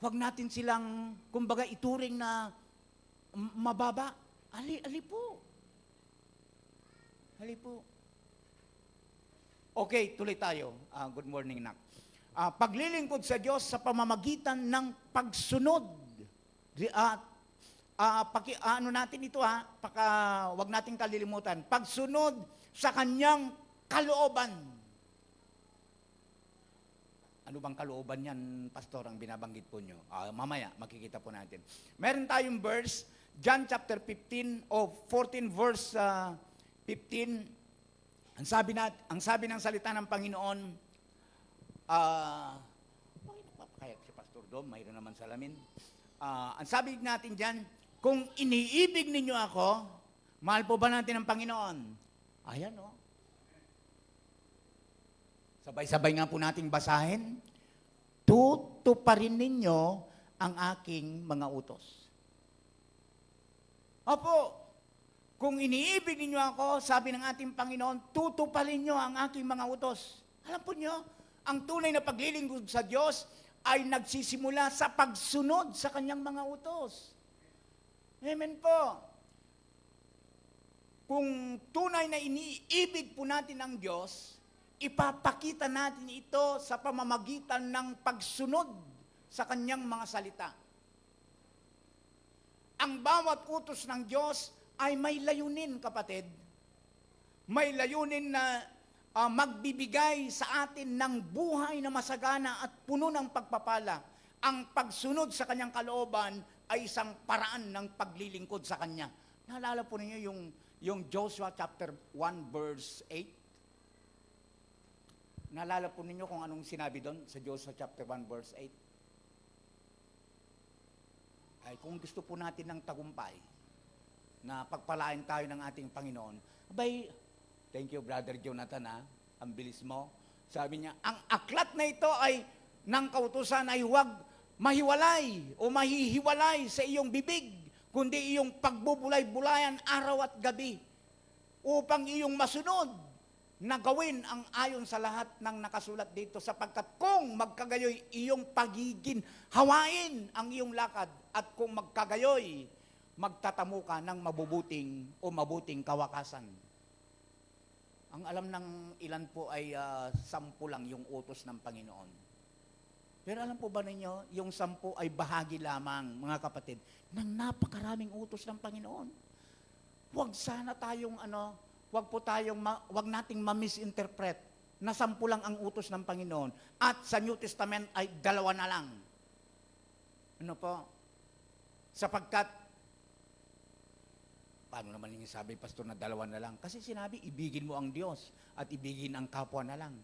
Huwag natin silang, kumbaga, ituring na mababa. Ali po. Ali po. Okay, tuloy tayo. Good morning, Nak. Paglilingkod sa Diyos sa pamamagitan ng pagsunod. Natin ito wag nating kalilimutan. Pagsunod sa Kanyang kalooban. Ano bang kalooban yan, Pastor, ang binabanggit po nyo? Mamaya, makikita po natin. Meron tayong verse, John chapter 15 o 14 verse 15. Ang sabi ng salita ng Panginoon, bakit napapakayat si Pastor Dom? Mayroon naman salamin. Ang sabi natin dyan, kung iniibig ninyo ako, mahal po ba natin ang Panginoon? Ayan Sabay-sabay nga po nating basahin, tutuparin ninyo ang aking mga utos. Opo, kung iniibig ninyo ako, sabi ng ating Panginoon, tutuparin nyo ang aking mga utos. Alam po nyo, ang tunay na paglilingkod sa Diyos ay nagsisimula sa pagsunod sa Kanyang mga utos. Amen po. Kung tunay na iniibig po natin ang Diyos, ipapakita natin ito sa pamamagitan ng pagsunod sa Kanyang mga salita. Ang bawat utos ng Diyos ay may layunin, kapatid. May layunin na magbibigay sa atin ng buhay na masagana at puno ng pagpapala. Ang pagsunod sa Kanyang kalooban ay isang paraan ng paglilingkod sa Kanya. Naalala po ninyo yung Joshua chapter 1 verse 8? Naalala po ninyo kung anong sinabi doon sa Joshua chapter 1 verse 8? Ay, kung gusto po natin ng tagumpay, na pagpalain tayo ng ating Panginoon, abay, thank you, Brother Jonathan, ang bilis mo. Sabi niya, ang aklat na ito ay, ng kautusan ay huwag mahiwalay o mahihiwalay sa iyong bibig, kundi iyong pagbubulay-bulayan araw at gabi, upang iyong masunod na gawin ang ayon sa lahat ng nakasulat dito, sapagkat kung magkagayoy iyong pagiging hawain ang iyong lakad, at kung magkagayoy, magtatamo ka ng mabubuting o mabuting kawakasan. Ang alam ng ilan po ay 10 lang yung utos ng Panginoon. Pero alam po ba ninyo, yung 10 ay bahagi lamang, mga kapatid, ng napakaraming utos ng Panginoon. Huwag sana tayong wag nating ma-misinterpret na 10 lang ang utos ng Panginoon at sa New Testament ay 2 na lang. Ano po? Sapagkat, paano naman yung sabi, Pastor, na 2 na lang? Kasi sinabi, ibigin mo ang Diyos at ibigin ang kapwa na lang.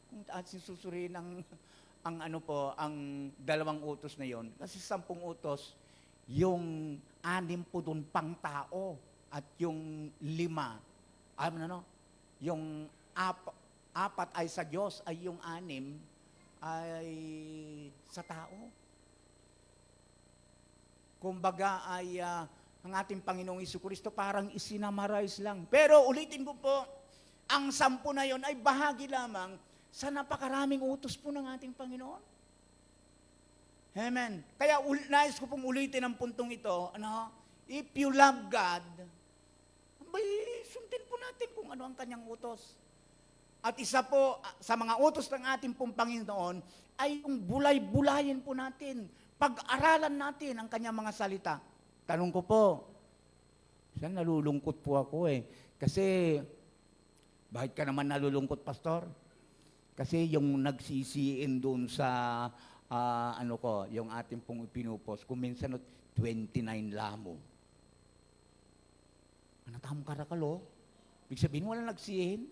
Kung susuriin ang 2 utos na yon, kasi 10 utos, yung 6 po doon pang tao at yung 5, yung 4 ay sa Diyos, ay yung 6 ay sa tao. Kumbaga ay ang ating Panginoong Jesucristo parang isinamarize lang. Pero ulitin ko po, ang 10 na yon ay bahagi lamang sa napakaraming utos po ng ating Panginoon. Amen. Kaya nais ko pong ulitin ang puntong ito, if you love God, sundin po natin kung ano ang kanyang utos. At isa po sa mga utos ng ating pong Panginoon ay yung bulay-bulayin po natin. Pag-aralan natin ang kanyang mga salita. Tanong ko po, nalulungkot po ako Kasi, bakit ka naman nalulungkot, Pastor? Kasi yung nagsisiin doon sa, yung ating pong ipinupos, kung minsan 29 lamo. Tamang karakalo? Ibig sabihin, walang nagsihin.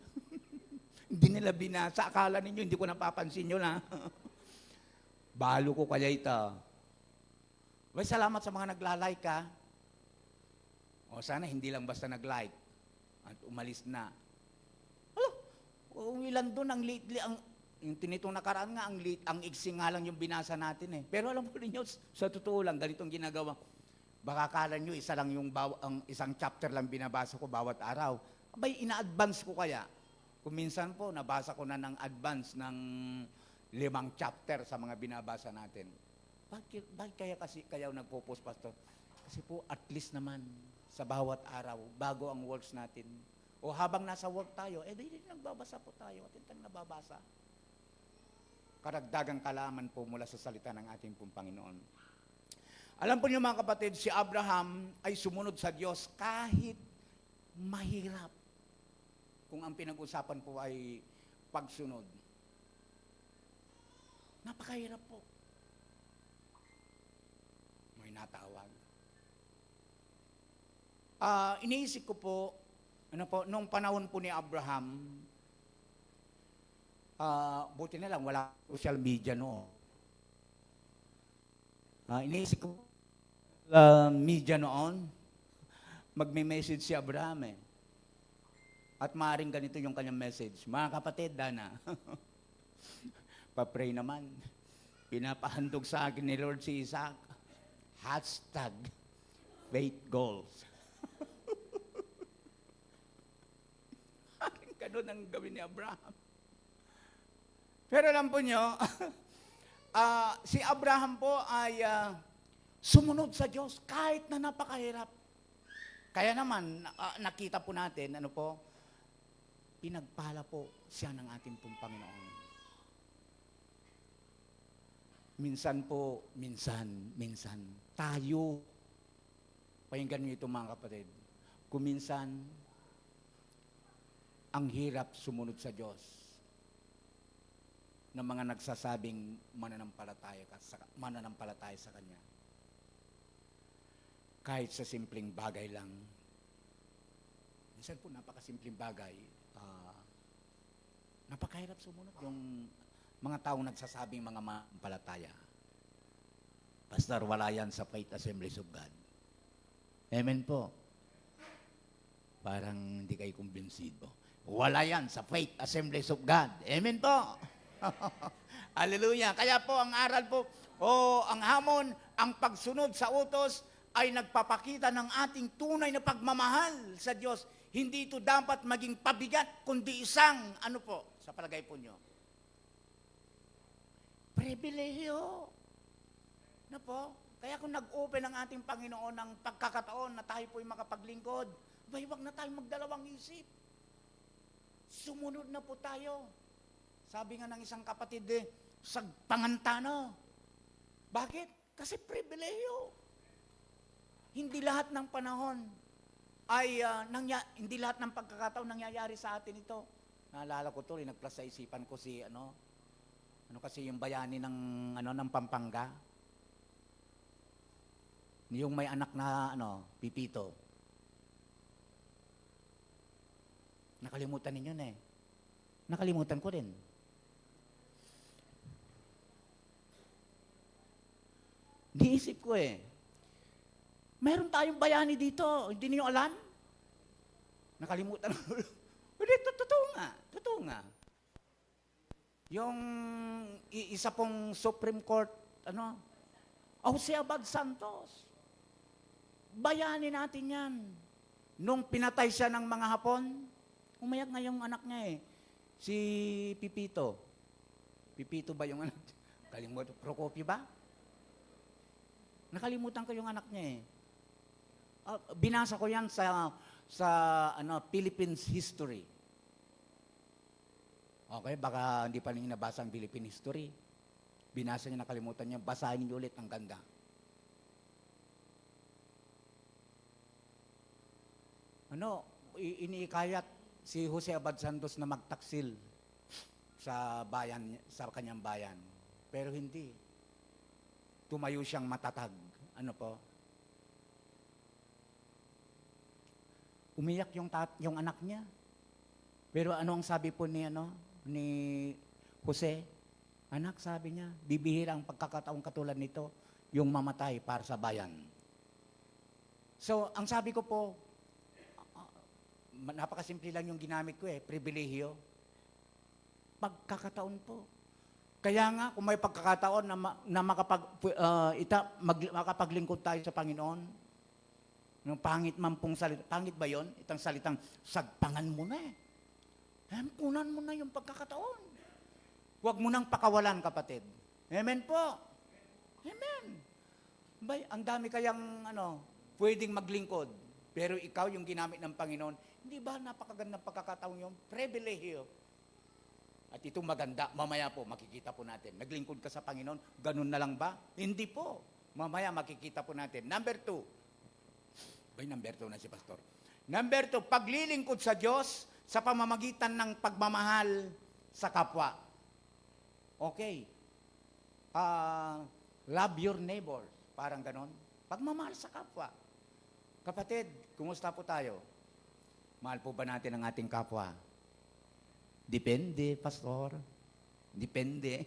Hindi nila binasa. Akala ninyo, hindi ko napapansin yun, Balo ko kaya ito. Salamat sa mga nagla-like, O sana hindi lang basta nag-like at umalis na. Kung ilan doon, yung tinitong nakaraan nga, ang iksing nga lang yung binasa natin Pero alam po ninyo, sa totoo lang, ganitong ginagawa. Baka akala nyo, isa lang ang isang chapter lang binabasa ko bawat araw. Abay, ina-advance ko kaya. Kung minsan po, nabasa ko na ng advance ng 5 chapter sa mga binabasa natin. Bakit kaya nagpo-post, Pastor? Kasi po, at least naman, sa bawat araw, bago ang works natin. O habang nasa work tayo, di nagbabasa po tayo at itang nababasa. Karagdagang kalaman po mula sa salita ng ating pong Panginoon. Alam po niyo mga kapatid, si Abraham ay sumunod sa Diyos kahit mahirap. Kung ang pinag-usapan po ay pagsunod. Napakahirap po. May natawag. Iniisip ko po, nung panahon po ni Abraham, buti na lang, wala social media noon. Iniisip ko, media noon, magme-message si Abraham At maaaring ganito yung kanyang message. Mga kapatid, Dana, pa-pray naman. Pinapahandog sa akin ni Lord si Isaac. #faith goals. Ganun ang gawin ni Abraham. Pero alam po nyo, si Abraham po ay sumunod sa Diyos kahit na napakahirap. Kaya naman, nakita po natin, pinagpala po siya ng ating pong Panginoon. Minsan, tayo, pakinggan niyo ito mga kapatid, kung minsan, ang hirap sumunod sa Diyos ng mga nagsasabing mananampalataya sa Kanya. Kahit sa simpleng bagay lang, minsan po napakasimpleng bagay, napakahirap sumunod yung mga taong nagsasabing mga manampalataya. Pastor, wala yan sa Faith Assemblies of God. Amen po. Parang hindi kayo kumbinsido. Wala yan sa Faith Assemblies of God. Amen po. Hallelujah. Kaya po ang aral po, ang hamon, ang pagsunod sa utos ay nagpapakita ng ating tunay na pagmamahal sa Diyos. Hindi ito dapat maging pabigat, kundi isang, sa palagay po nyo? Pribilehiyo. Kaya kung nag-open ang ating Panginoon ng pagkakataon na tayo po'y makapaglingkod, wag na tayong magdalawang isip. Sumunod na po tayo. Sabi nga ng isang kapatid sagpangantano. Bakit? Kasi pribileyo. Hindi lahat ng panahon ay, hindi lahat ng pagkakataon nangyayari sa atin ito. Naalala ko tuloy, nagplas sa isipan ko si, ano kasi yung bayani ng Pampanga. Yung may anak na, Pipito. Nakalimutan ninyo na eh. Nakalimutan ko rin. Niisip ko eh. Meron tayong bayani dito. Hindi niyo alam? Nakalimutan ko. Hindi, totoo nga. Yung isa pong Supreme Court, Jose Abad Santos. Bayani natin yan. Nung pinatay siya ng mga Hapon, umayak nga yung anak niya eh. Si Pipito. Pipito ba yung anak? Kalimutan. Procopio ba? Nakalimutan ko yung anak niya eh. Binasa ko yan sa Philippines history. Okay, baka hindi pa ninyo nabasa ang Philippine history. Binasa niya, nakalimutan niya. Basahin niyo ulit, ang ganda. Iniikayat si Jose Abad Santos na magtaksil sa kanyang bayan. Pero hindi. Tumayo siyang matatag. Umiyak yung anak niya. Pero ano ang sabi po ni Jose? Anak, sabi niya, bibihira ang pagkakataong katulad nito, yung mamatay para sa bayan. So, ang sabi ko po, napakasimple lang yung ginamit ko pribilehiyo. Pagkakataon po. Kaya nga, kung may pagkakataon na makapaglingkod tayo sa Panginoon, nung pangit man pong salita, pangit ba yon? Itang salitang, sagpangan mo na eh. Hempunan mo na yung pagkakataon. Huwag mo nang pakawalan, kapatid. Amen po. Amen. Bay, ang dami kayang pwedeng maglingkod. Pero ikaw yung ginamit ng Panginoon, hindi ba napakagandang pagkakataon yung pribilehiyo? At itong maganda, mamaya po, makikita po natin. Naglingkod ka sa Panginoon, ganun na lang ba? Hindi po. Mamaya makikita po natin. Number 2. Number 2 na si Pastor. Number 2, paglilingkod sa Diyos sa pamamagitan ng pagmamahal sa kapwa. Okay. Love your neighbor. Parang ganon. Pagmamahal sa kapwa. Kapatid, kumusta po tayo? Mahal po ba natin ang ating kapwa? Depende, Pastor. Depende.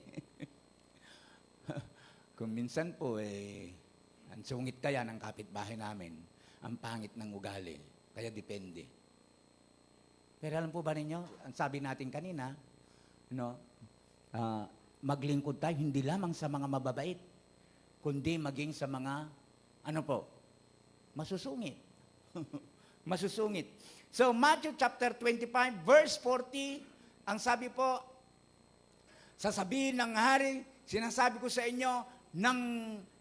Kung minsan po, ang sungit kaya ng kapitbahay namin, ang pangit ng ugali. Kaya depende. Pero alam po ba ninyo, ang sabi natin kanina, maglingkod tayo hindi lamang sa mga mababait, kundi maging sa mga, masusungit. Masusungit. So, Matthew chapter 25, verse 40, ang sabi po, sasabihin ng hari, sinasabi ko sa inyo,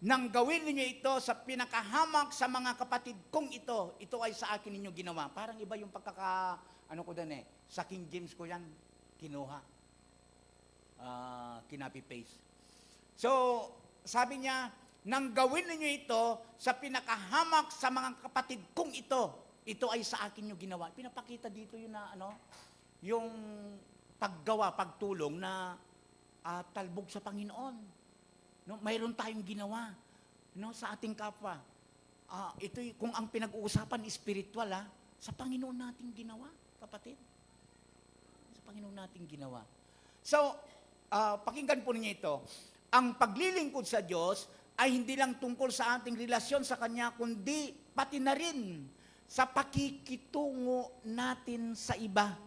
nang gawin ninyo ito sa pinakahamak sa mga kapatid kong ito ay sa akin ninyo ginawa. Parang iba yung sa King James ko yan, kinuha. Kinapi-paste. So, sabi niya, nang gawin ninyo ito sa pinakahamak sa mga kapatid kong ito ay sa akin yung ginawa. Pinapakita dito yun yung paggawa, pagtulong na talbog sa Panginoon. Mayroon tayong ginawa sa ating kapwa. Ito kung ang pinag-uusapan spiritual, sa Panginoon nating ginawa, kapatid. Sa Panginoon nating ginawa. So, pakinggan po ninyo ito. Ang paglilingkod sa Diyos ay hindi lang tungkol sa ating relasyon sa Kanya, kundi pati na rin sa pakikitungo natin sa iba.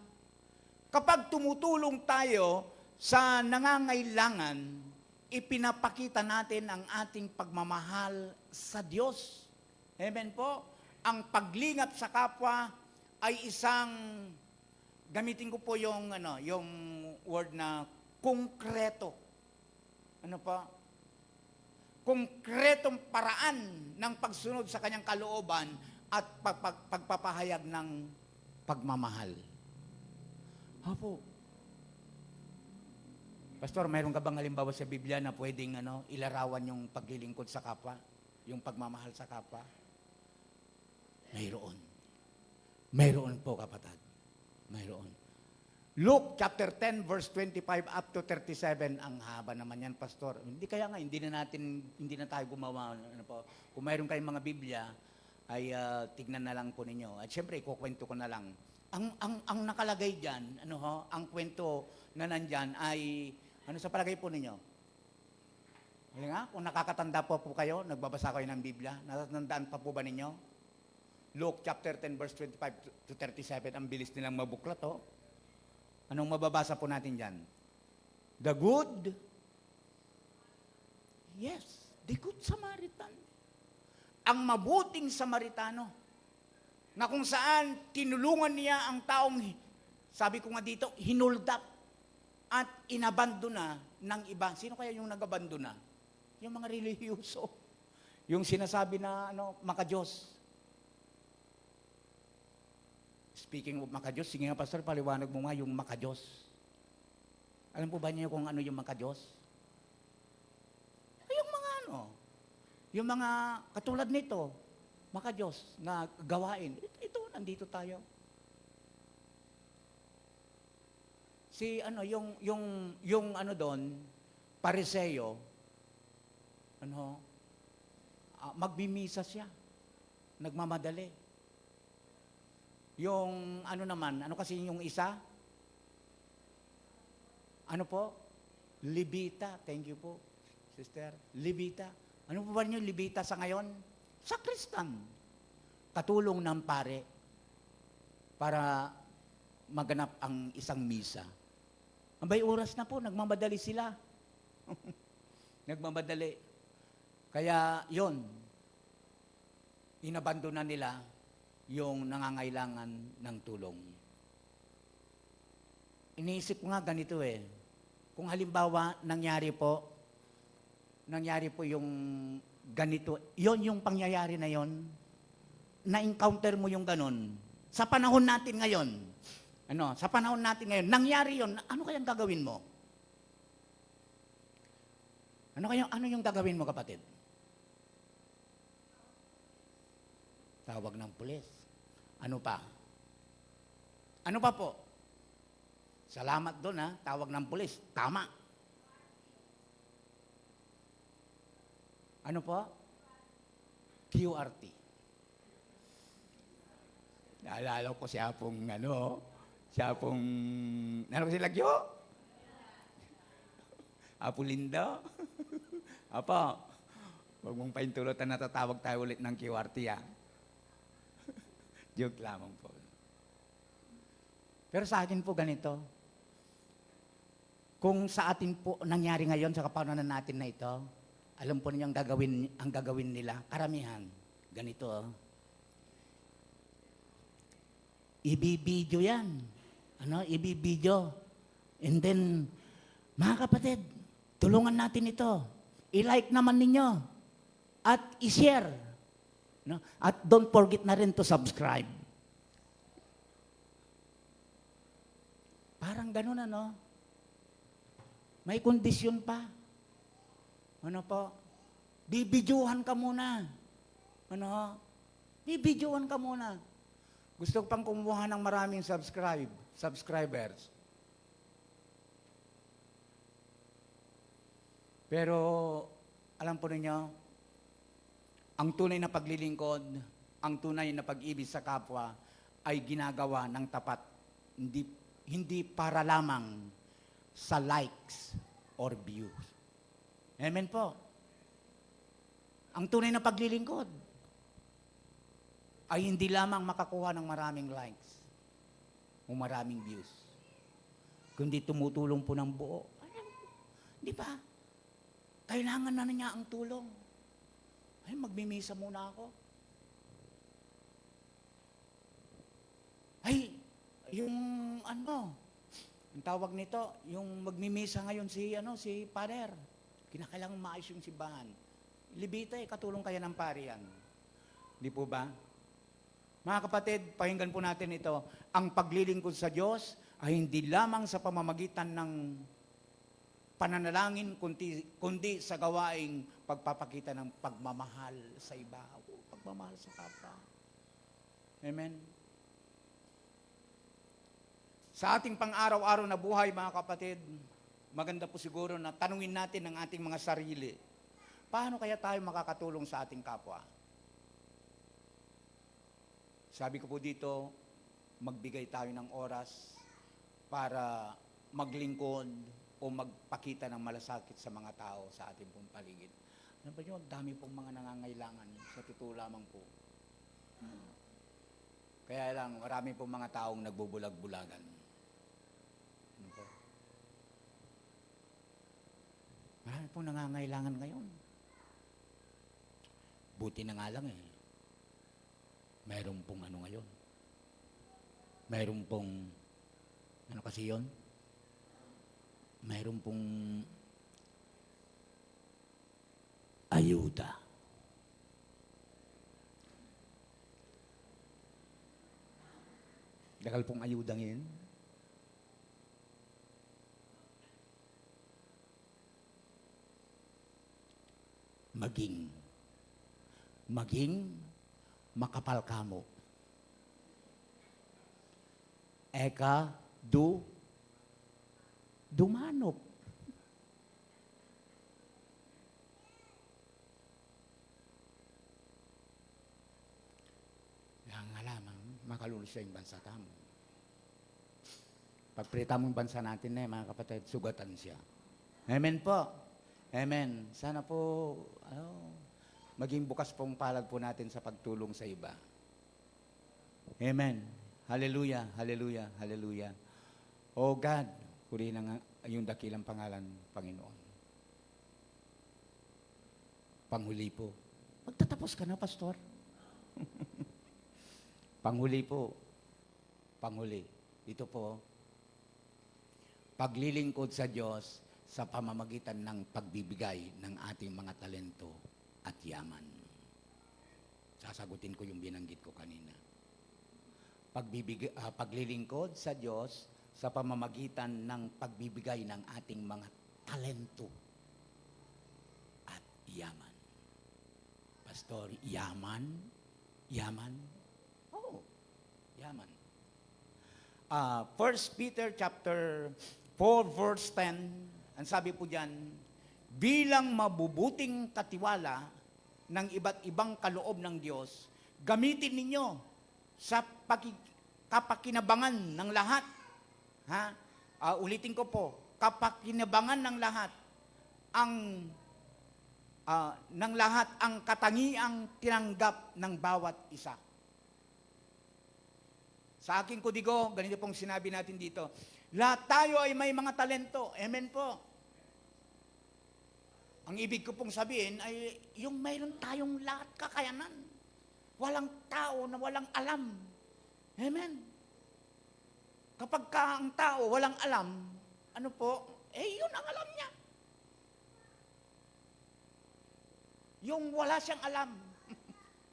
Kapag tumutulong tayo sa nangangailangan, ipinapakita natin ang ating pagmamahal sa Diyos. Amen po? Ang paglingap sa kapwa ay isang, gamitin ko po yung word na konkreto. konkretong paraan ng pagsunod sa kanyang kalooban at pagpapahayag ng pagmamahal. Opo. Pastor, mayroon ka bang halimbawa sa Biblia na pwedeng ilarawan yung paglilingkod sa kapwa? Yung pagmamahal sa kapwa? Mayroon. Mayroon po, kapatid. Mayroon. Luke chapter 10 verse 25 up to 37, ang haba naman yan, Pastor. Hindi kaya nga, hindi na tayo gumawa. Po. Kung mayroon kayong mga Biblia, ay tignan na lang po ninyo. At syempre, ikukwento ko na lang. Ang nakalagay diyan, ang kwento na nandyan ay, sa palagay po ninyo? Hindi nga, kung nakakatanda po kayo, nagbabasa kayo ng Biblia, natatandaan pa po ba ninyo? Luke chapter 10 verse 25 to 37, ang bilis nilang mabuklat, Anong mababasa po natin dyan? The good Samaritan. Ang mabuting Samaritano, na kung saan tinulungan niya ang taong, sabi ko nga dito, hinuldak at inabandona ng iba. Sino kaya yung nagabandona? Yung mga relihiyoso. Yung sinasabi na maka-Diyos. Speaking of maka-Diyos, sige nga, Pastor, paliwanag mo nga yung maka-Diyos. Alam po ba niyo kung ano yung maka-Diyos? Yung mga yung mga katulad nito, maka-Diyos na gawain. Ito, nandito tayo. Yung doon, Pariseo, magbimisa siya. Nagmamadali. Yung naman, kasi yung isa? Libita. Thank you po, sister. Libita. Ano po ba niyo libita sa ngayon? Sakristan. Katulong ng pare para maganap ang isang misa. Ambay oras na po, nagmamadali sila. Nagmamadali. Kaya yon, inabandona nila yung nangangailangan ng tulong. Iniisip ko nga ganito kung halimbawa nangyari po yung ganito, yon yung pangyayari na yon, na-encounter mo yung ganon, sa panahon natin ngayon, nangyari yon, ano kayang gagawin mo? Ano yung gagawin mo, kapatid? Tawag ng pulis. Ano pa? Ano pa po? Salamat doon, tawag ng pulis. Tama. Ano po? QRT. Naalala ko siya pong sila Gyo? Apo Lindo? Apa, huwag mong paintulot na natatawag tayo ulit ng QRT, Joke lamang po. Pero sa akin po ganito, kung sa atin po nangyari ngayon sa kapananan natin na ito, alam po ninyo ang gagawin nila, karamihan, ganito. Ibibidyo yan. Ibibidyo. And then, mga kapatid, tulungan natin ito. I-like naman ninyo. At i-share. At don't forget na rin to subscribe. Parang ganun, May kondisyon pa. Bibidyohan ka muna. Bibidyohan ka muna. Gusto ko pang kumuha ng maraming subscribers. Pero, alam po ninyo, ang tunay na paglilingkod, ang tunay na pag-ibig sa kapwa ay ginagawa ng tapat, hindi para lamang sa likes or views. Amen po. Ang tunay na paglilingkod ay hindi lamang makakuha ng maraming likes o maraming views, kundi tumutulong po ng buo. Di ba? Kailangan na niya ang tulong. Magmimisa muna ako. Ang tawag nito, yung magmimisa ngayon si Father. Kinakailangan maayos yung simbahan. Libita katulong kaya ng pari yan. Di po ba? Mga kapatid, pakinggan po natin ito. Ang paglilingkod sa Diyos ay hindi lamang sa pamamagitan ng pananalangin, kundi sa gawaing pagpapakita ng pagmamahal sa iba o pagmamahal sa kapwa. Amen? Sa ating pang-araw-araw na buhay, mga kapatid, maganda po siguro na tanungin natin ang ating mga sarili. Paano kaya tayo makakatulong sa ating kapwa? Sabi ko po dito, magbigay tayo ng oras para maglingkod o magpakita ng malasakit sa mga tao sa ating pong paligid. Ano ba yun? Dami pong mga nangangailangan. Sa totoo lamang po. Kaya lang, marami pong mga taong nagbubulag-bulagan. Ano po? Marami pong nangangailangan ngayon. Buti na nga lang eh. Mayroon pong ano ngayon. Mayroon pong, ano kasi yun? Mayroon pong ayuda. Dagal pong ayuda ngayon. Maging makapal kamo. Eka, dumanop. Yan nga lamang, makalulos yung bansa tamo. Pagprita mo yung bansa natin mga kapatid, sugatan siya. Amen po. Amen. Sana po, maging bukas pong palad po natin sa pagtulong sa iba. Amen. Hallelujah, hallelujah, hallelujah. Oh God, purihin ang yung dakilang pangalan, Panginoon. Panghuli po. Magtatapos ka na, Pastor. Panghuli po. Panghuli. Ito po, paglilingkod sa Diyos sa pamamagitan ng pagbibigay ng ating mga talento at yaman. Sasagutin ko yung binanggit ko kanina. Paglilingkod sa Diyos sa pamamagitan ng pagbibigay ng ating mga talento at yaman. Pastor, yaman? Yaman? Oo, yaman. 1 Peter chapter 4 verse 10, ang sabi po diyan, bilang mabubuting katiwala ng iba't ibang kaloob ng Diyos, gamitin ninyo sa kapakinabangan ng lahat. Ulitin ko po, kapakinabangan ng lahat ang katangiang tinanggap ng bawat isa. Sa aking kudigo, ganito pong sinabi natin dito, lahat tayo ay may mga talento. Amen po. Ang ibig ko pong sabihin ay yung mayroon tayong lahat kakayanan. Walang tao na walang alam. Amen. Kapag ang tao walang alam, ano po, yun ang alam niya. Yung wala siyang alam.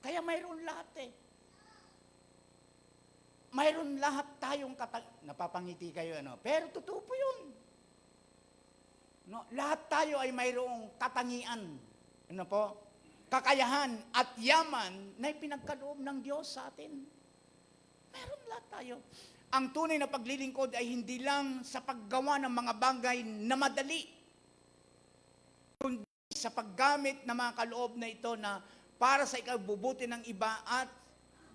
Kaya mayroon lahat Mayroon lahat tayong napapangiti kayo, pero totoo po yun. Lahat tayo ay mayroong katangian, kakayahan at yaman na ipinagkaloob ng Diyos sa atin. Meron lahat tayo. Ang tunay na paglilingkod ay hindi lang sa paggawa ng mga bagay na madali, kundi sa paggamit ng mga kaloob na ito na para sa ikabubuti ng iba at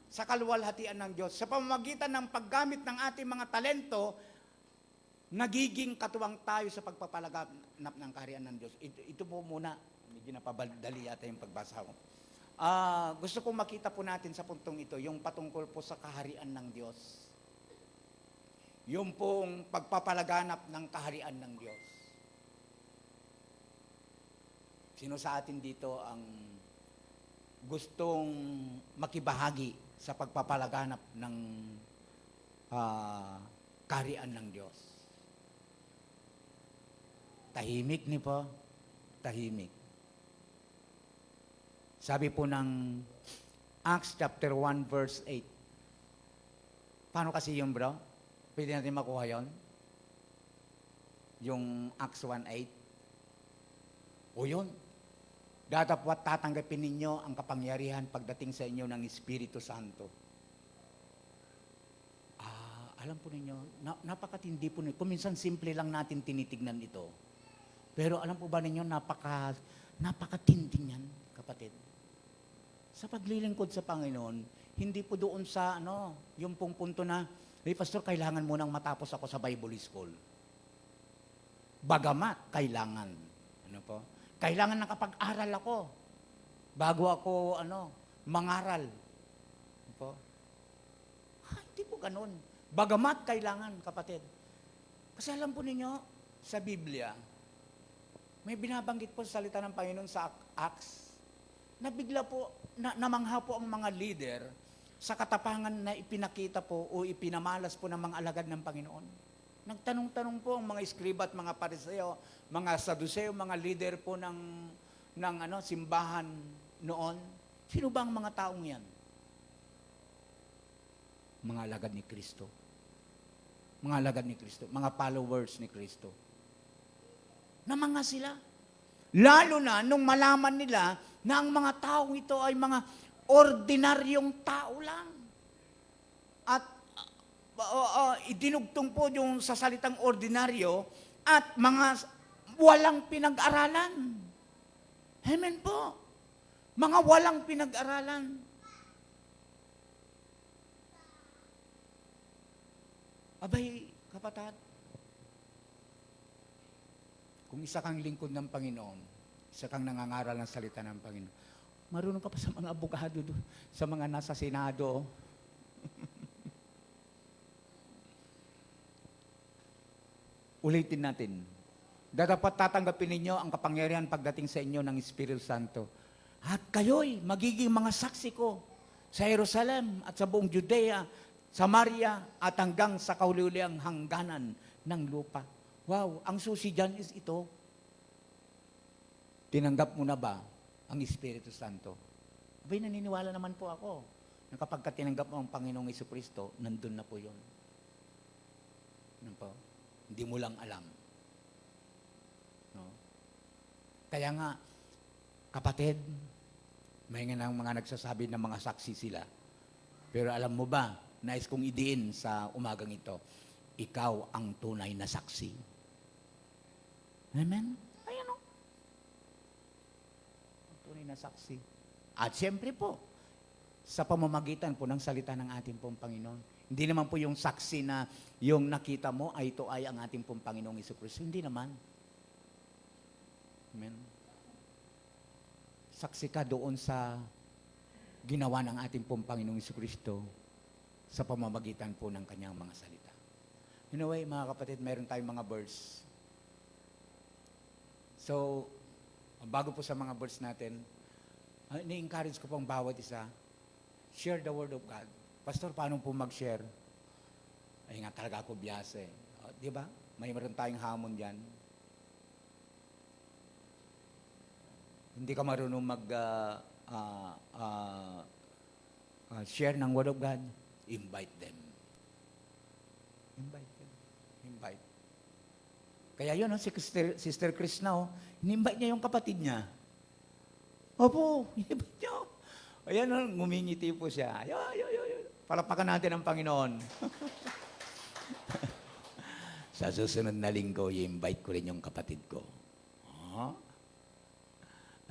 sa kaluwalhatian ng Diyos. Sa pamamagitan ng paggamit ng ating mga talento, nagiging katuwang tayo sa pagpapalaganap ng kaharian ng Diyos. Ito po muna, medyo napabadali yata yung pagbasa ko. Gusto kong makita po natin sa puntong ito, yung patungkol po sa kaharian ng Diyos. Yung pong pagpapalaganap ng kaharian ng Diyos. Sino sa atin dito ang gustong makibahagi sa pagpapalaganap ng kaharian ng Diyos? Tahimik ni po. Tahimik. Sabi po ng Acts chapter 1 verse 8. Paano kasi yun, bro? Pwede natin makuha yon? Yung Acts 1:8. O yun. Datapwat tatanggapin ninyo ang kapangyarihan pagdating sa inyo ng Espiritu Santo. Alam po ninyo, napakatindi po ninyo. Kung minsan simple lang natin tinitignan ito. Pero alam po ba ninyo, napakatindi niyan, kapatid. Sa paglilingkod sa Panginoon, hindi po doon sa, yung pong punto na, hey, Pastor, kailangan mo nang matapos ako sa Bible School. Bagamat, kailangan. Ano po? Kailangan nakapag-aral ako bago ako, mangaral. Ano po? Hindi po ganun. Bagamat kailangan, kapatid. Kasi alam po ninyo, sa Biblia, may binabanggit po sa salita ng Panginoon sa Acts, na bigla po, namangha po ang mga leader sa katapangan na ipinakita po o ipinamalas po ng mga alagad ng Panginoon. Nagtanong-tanong po ang mga iskriba at mga pariseo, mga saduseo, mga leader po ng simbahan noon. Sino ba ang mga taong yan? Mga alagad ni Kristo. Mga alagad ni Kristo. Mga followers ni Kristo. Namanga sila. Lalo na nung malaman nila na ang mga taong ito ay mga ordinaryong tao lang. At idinugtong po yung sa salitang ordinaryo at mga walang pinag-aralan. Amen po. Mga walang pinag-aralan. Abay, kapatid, kung isa kang lingkod ng Panginoon, isa kang nangangaral ng salita ng Panginoon, marunong ka pa sa mga abogado doon, sa mga nasa Senado. Ulitin natin. Dapat tatanggapin ninyo ang kapangyarihan pagdating sa inyo ng Espiritu Santo. At kayo'y magiging mga saksi ko sa Jerusalem at sa buong Judea, Samaria at hanggang sa kahuli-huliang hangganan ng lupa. Wow, ang susi dyan is ito. Tinanggap mo na ba ang Espiritu Santo? Abay, naniniwala naman po ako na kapag tinanggap mo ang Panginoong Jesucristo, nandun na po yun. Ano po? Hindi mo lang alam. No? Kaya nga, kapatid, may nga ng mga nagsasabi ng mga saksi sila. Pero alam mo ba, nais kong idiin sa umagang ito, ikaw ang tunay na saksi. Amen? Ayan o. Ang tunay na saksi. At siyempre po, sa pamamagitan po ng salita ng ating pong Panginoon. Hindi naman po yung saksi na yung nakita mo ay ito ay ang ating pong Panginoong Jesucristo. Hindi naman. Amen? Saksi ka doon sa ginawa ng ating pong Panginoong Jesucristo sa pamamagitan po ng kanyang mga salita. Anyway, mga kapatid, mayroon tayong mga verse. So, bago po sa mga verse natin, ni-encourage ko pong bawat isa, share the Word of God. Pastor, paano po mag-share? Ay nga talaga ako biyase. Di ba? Mayroon tayong hamon dyan. Hindi ka marunong share ng Word of God, invite them. Invite them. Invite. Kaya yun, si Sister Chris na, in-invite niya yung kapatid niya. Opo, in-invite niya. Ayan, ngumingiti po siya. Palapakan natin ang Panginoon. Sa susunod na linggo, i-invite ko rin yung kapatid ko.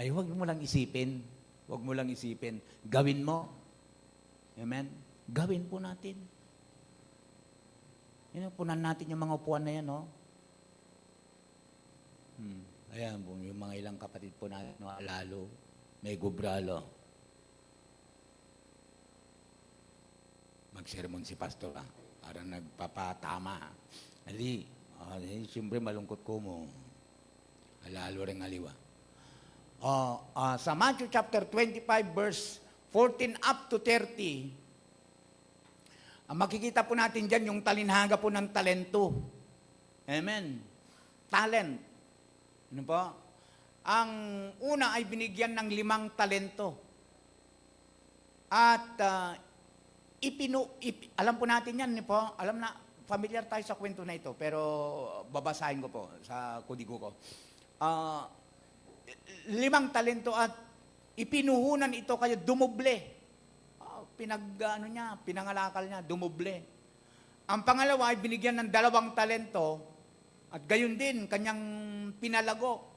Ay, huwag mo lang isipin. Huwag mo lang isipin. Gawin mo. Amen? Gawin po natin. Punan natin yung mga upuan na yan, no? Ayan, yung mga ilang kapatid po natin, no? Lalo, may gubralo. Mag-sermon si pastor, parang nagpapatama. Siyempre malungkot ko mo. Lalo rin aliwa. Sa Matthew chapter 25 verse 14 up to 30, makikita po natin dyan yung talinhaga po ng talento. Amen. Talent. Ano po? Ang una ay binigyan ng 5 talento. At alam po natin yan, po, alam na, familiar tayo sa kwento na ito, pero babasahin ko po sa kodigo ko. 5 talento at ipinuhunan ito kaya dumoble. Pinangalakal niya, dumoble. Ang pangalawa ay binigyan ng 2 talento at gayon din, kanyang pinalago.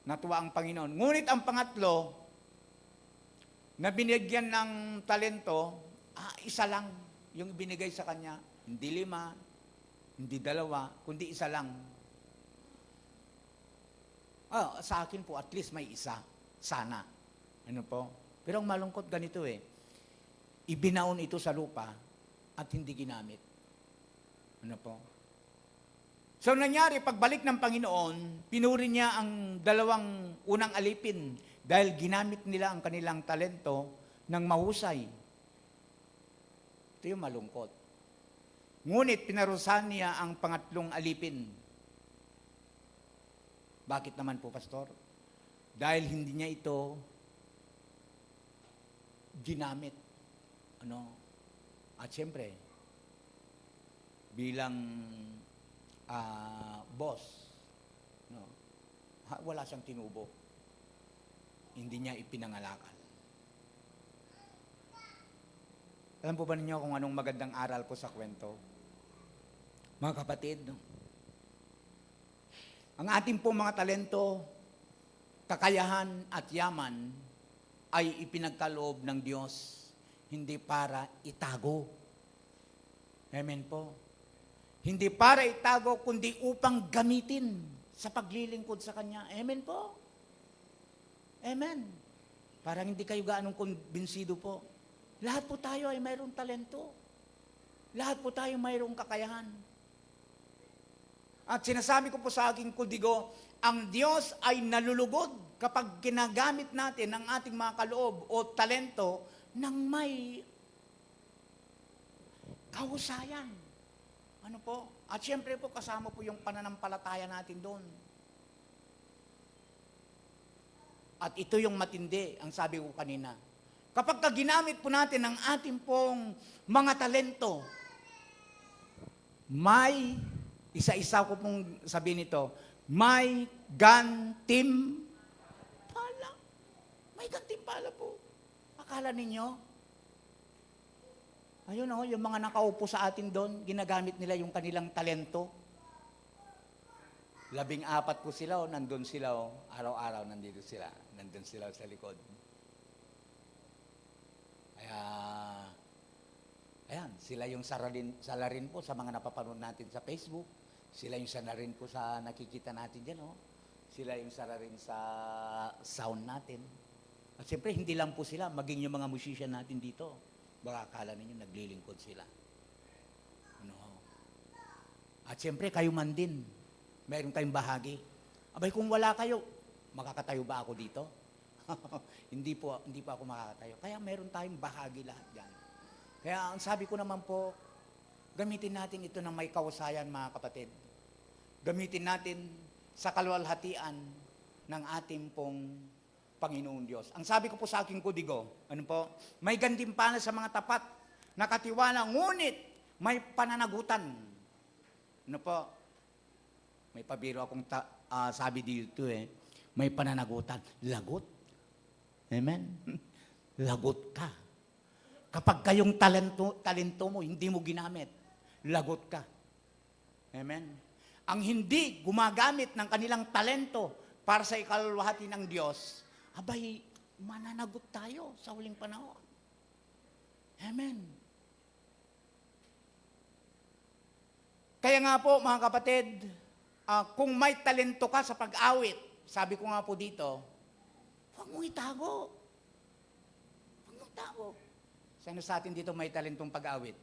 Natuwa ang Panginoon. Ngunit ang pangatlo, na binigyan ng talento, isa lang yung binigay sa kanya. Hindi 5, hindi 2, kundi isa lang. Sa akin po, at least may isa. Sana. Ano po? Pero ang malungkot ganito ibinaon ito sa lupa at hindi ginamit. Ano po? So nangyari, pagbalik ng Panginoon, pinuri niya ang 2 unang alipin dahil ginamit nila ang kanilang talento ng mahusay. Ito yung malungkot. Ngunit pinarusahan niya ang pangatlong alipin. Bakit naman po, Pastor? Dahil hindi niya ito ginamit. At siyempre, bilang boss, wala siyang tinubo. Hindi niya ipinangalakal. Alam po ba ninyo kung anong magandang aral po sa kwento? Mga kapatid, ang ating pong mga talento, kakayahan at yaman ay ipinagkaloob ng Diyos, hindi para itago. Amen po. Hindi para itago, kundi upang gamitin sa paglilingkod sa Kanya. Amen po. Amen. Parang hindi kayo gaanong kumbinsido po. Lahat po tayo ay mayroong talento. Lahat po tayo mayroong kakayahan. At sinasabi ko po sa aking kudigo, ang Diyos ay nalulugod kapag ginagamit natin ang ating mga kaloob o talento ng may kahusayan. Ano po? At siyempre po kasama po yung pananampalataya natin doon. At ito yung matindi, ang sabi ko kanina. Kapag ginamit po natin ang ating pong mga talento, may, isa-isa ko pong sabihin ito, may gantimpala. May gantimpala po. Akala ninyo? Ayun yung mga nakaupo sa atin doon, ginagamit nila yung kanilang talento. 14 po sila, nandun sila, araw-araw nandito sila. Nandun sila sa likod. Kaya, ayan, sila yung salarin po sa mga napapanood natin sa Facebook. Sila yung salarin po sa nakikita natin dyan, Sila yung salarin sa sound natin. At siyempre, hindi lang po sila, maging yung mga musician natin dito. Baka akala ninyo, naglilingkod sila. At siyempre, kayo man din. Mayroon kayong bahagi. Abay, kung wala kayo, makakatayo ba ako dito? hindi po ako makakatayo. Kaya mayroon tayong bahagi lahat yan. Kaya ang sabi ko naman po, gamitin natin ito ng may kahusayan, mga kapatid. Gamitin natin sa kaluwalhatian ng ating pong Panginoon Diyos. Ang sabi ko po sa aking kudigo, may gantimpala sa mga tapat, nakatiwala, ngunit may pananagutan. May pabiro akong sabi dito may pananagutan. Lagot. Amen? Lagot ka. Kapag kayong talento mo, hindi mo ginamit, lagot ka. Amen? Ang hindi gumagamit ng kanilang talento para sa ikalwalhati ng Diyos, abay, mananagot tayo sa huling panahon. Amen? Kaya nga po, mga kapatid, kung may talento ka sa pag-awit, sabi ko nga po dito, huwag mong itago. Huwag mong itago. Sino sa atin dito may talentong pag-awit?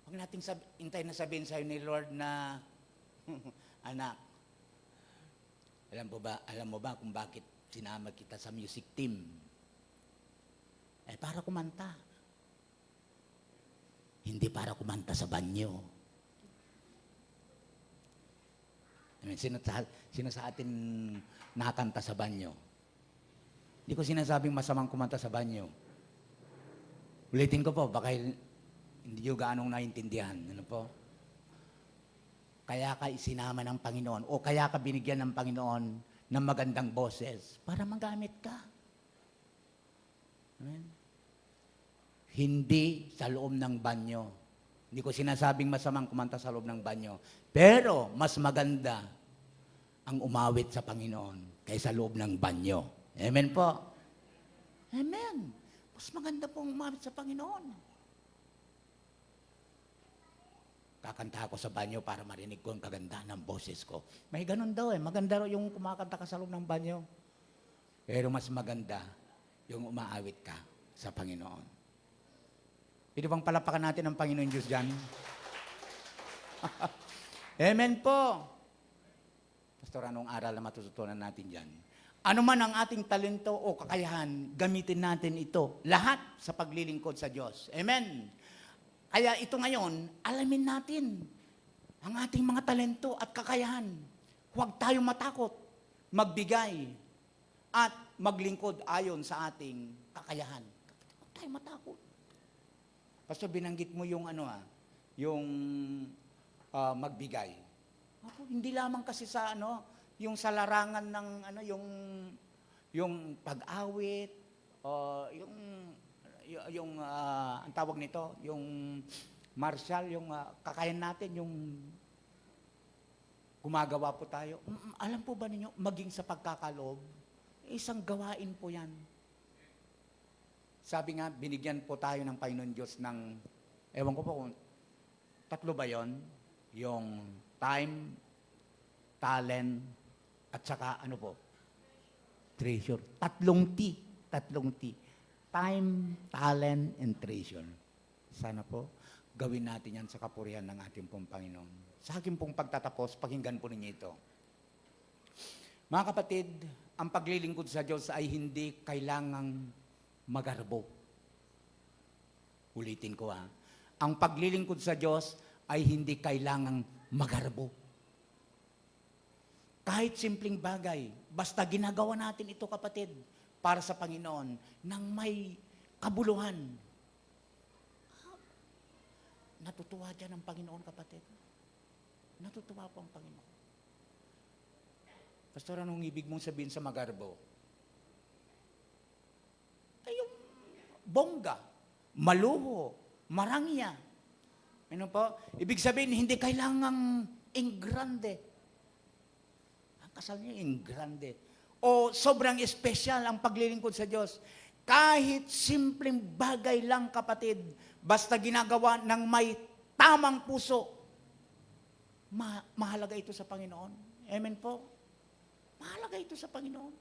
Huwag nating intay na sabihin sa'yo ni Lord na, anak, alam mo ba kung bakit sinama kita sa music team? Para kumanta. Hindi para kumanta sa banyo. Sino sa atin nakakanta sa banyo? Hindi ko sinasabing masamang kumanta sa banyo. Ulitin ko po, baka hindi nyo gaanong naintindihan. Ano po? Kaya ka isinama ng Panginoon o kaya ka binigyan ng Panginoon ng magandang boses para magamit ka. Amen? Hindi sa loob ng banyo. Hindi ko sinasabing masamang kumanta sa loob ng banyo. Pero mas maganda ang umawit sa Panginoon kaysa loob ng banyo. Amen po? Amen. Mas maganda pong umawit sa Panginoon. Kakanta ako sa banyo para marinig ko ang kaganda ng boses ko. May ganun daw Maganda raw yung kumakanta ka sa loob ng banyo. Pero mas maganda yung umaawit ka sa Panginoon. Pwede bang palapakan natin ang Panginoon Diyos dyan? Amen po. Pastor, anong aral na matututunan natin dyan? Ano man ang ating talento o kakayahan, gamitin natin ito. Lahat sa paglilingkod sa Diyos. Amen. Kaya ito ngayon, alamin natin ang ating mga talento at kakayahan. Huwag tayong matakot, magbigay, at maglingkod ayon sa ating kakayahan. Huwag tayong matakot. Pastor, binanggit mo yung magbigay. Hindi lamang kasi sa yung sa larangan ng yung pag-awit, yung ang tawag nito, yung martial, yung kakayan natin, yung gumagawa po tayo. Alam po ba ninyo, maging sa pagkakaloob, isang gawain po yan. Sabi nga, binigyan po tayo ng Panginoon Diyos ng, ewan ko po kung, 3 ba yun? Yung time, talent, at saka treasure. 3 T. Time, talent, and treasure. Sana po, gawin natin yan sa kapurihan ng ating pong Panginoon. Sa aking pong pagtatapos, pakinggan po ninyo ito. Mga kapatid, ang paglilingkod sa Diyos ay hindi kailangang magarbo. Ulitin ko Ang paglilingkod sa Diyos ay hindi kailangang magarbo. Kahit simpleng bagay, basta ginagawa natin ito, kapatid, para sa Panginoon, nang may kabuluhan. Natutuwa dyan ang Panginoon, kapatid. Natutuwa po ang Panginoon. Pastor, anong ibig mong sabihin sa magarbo? Ay, yung bongga, maluho, marangya. Ano po? Ibig sabihin, hindi kailangang ingrande. Ang kasal niya, ingrande. O sobrang espesyal ang paglilingkod sa Diyos. Kahit simpleng bagay lang, kapatid, basta ginagawa ng may tamang puso, mahalaga ito sa Panginoon. Amen po? Mahalaga ito sa Panginoon.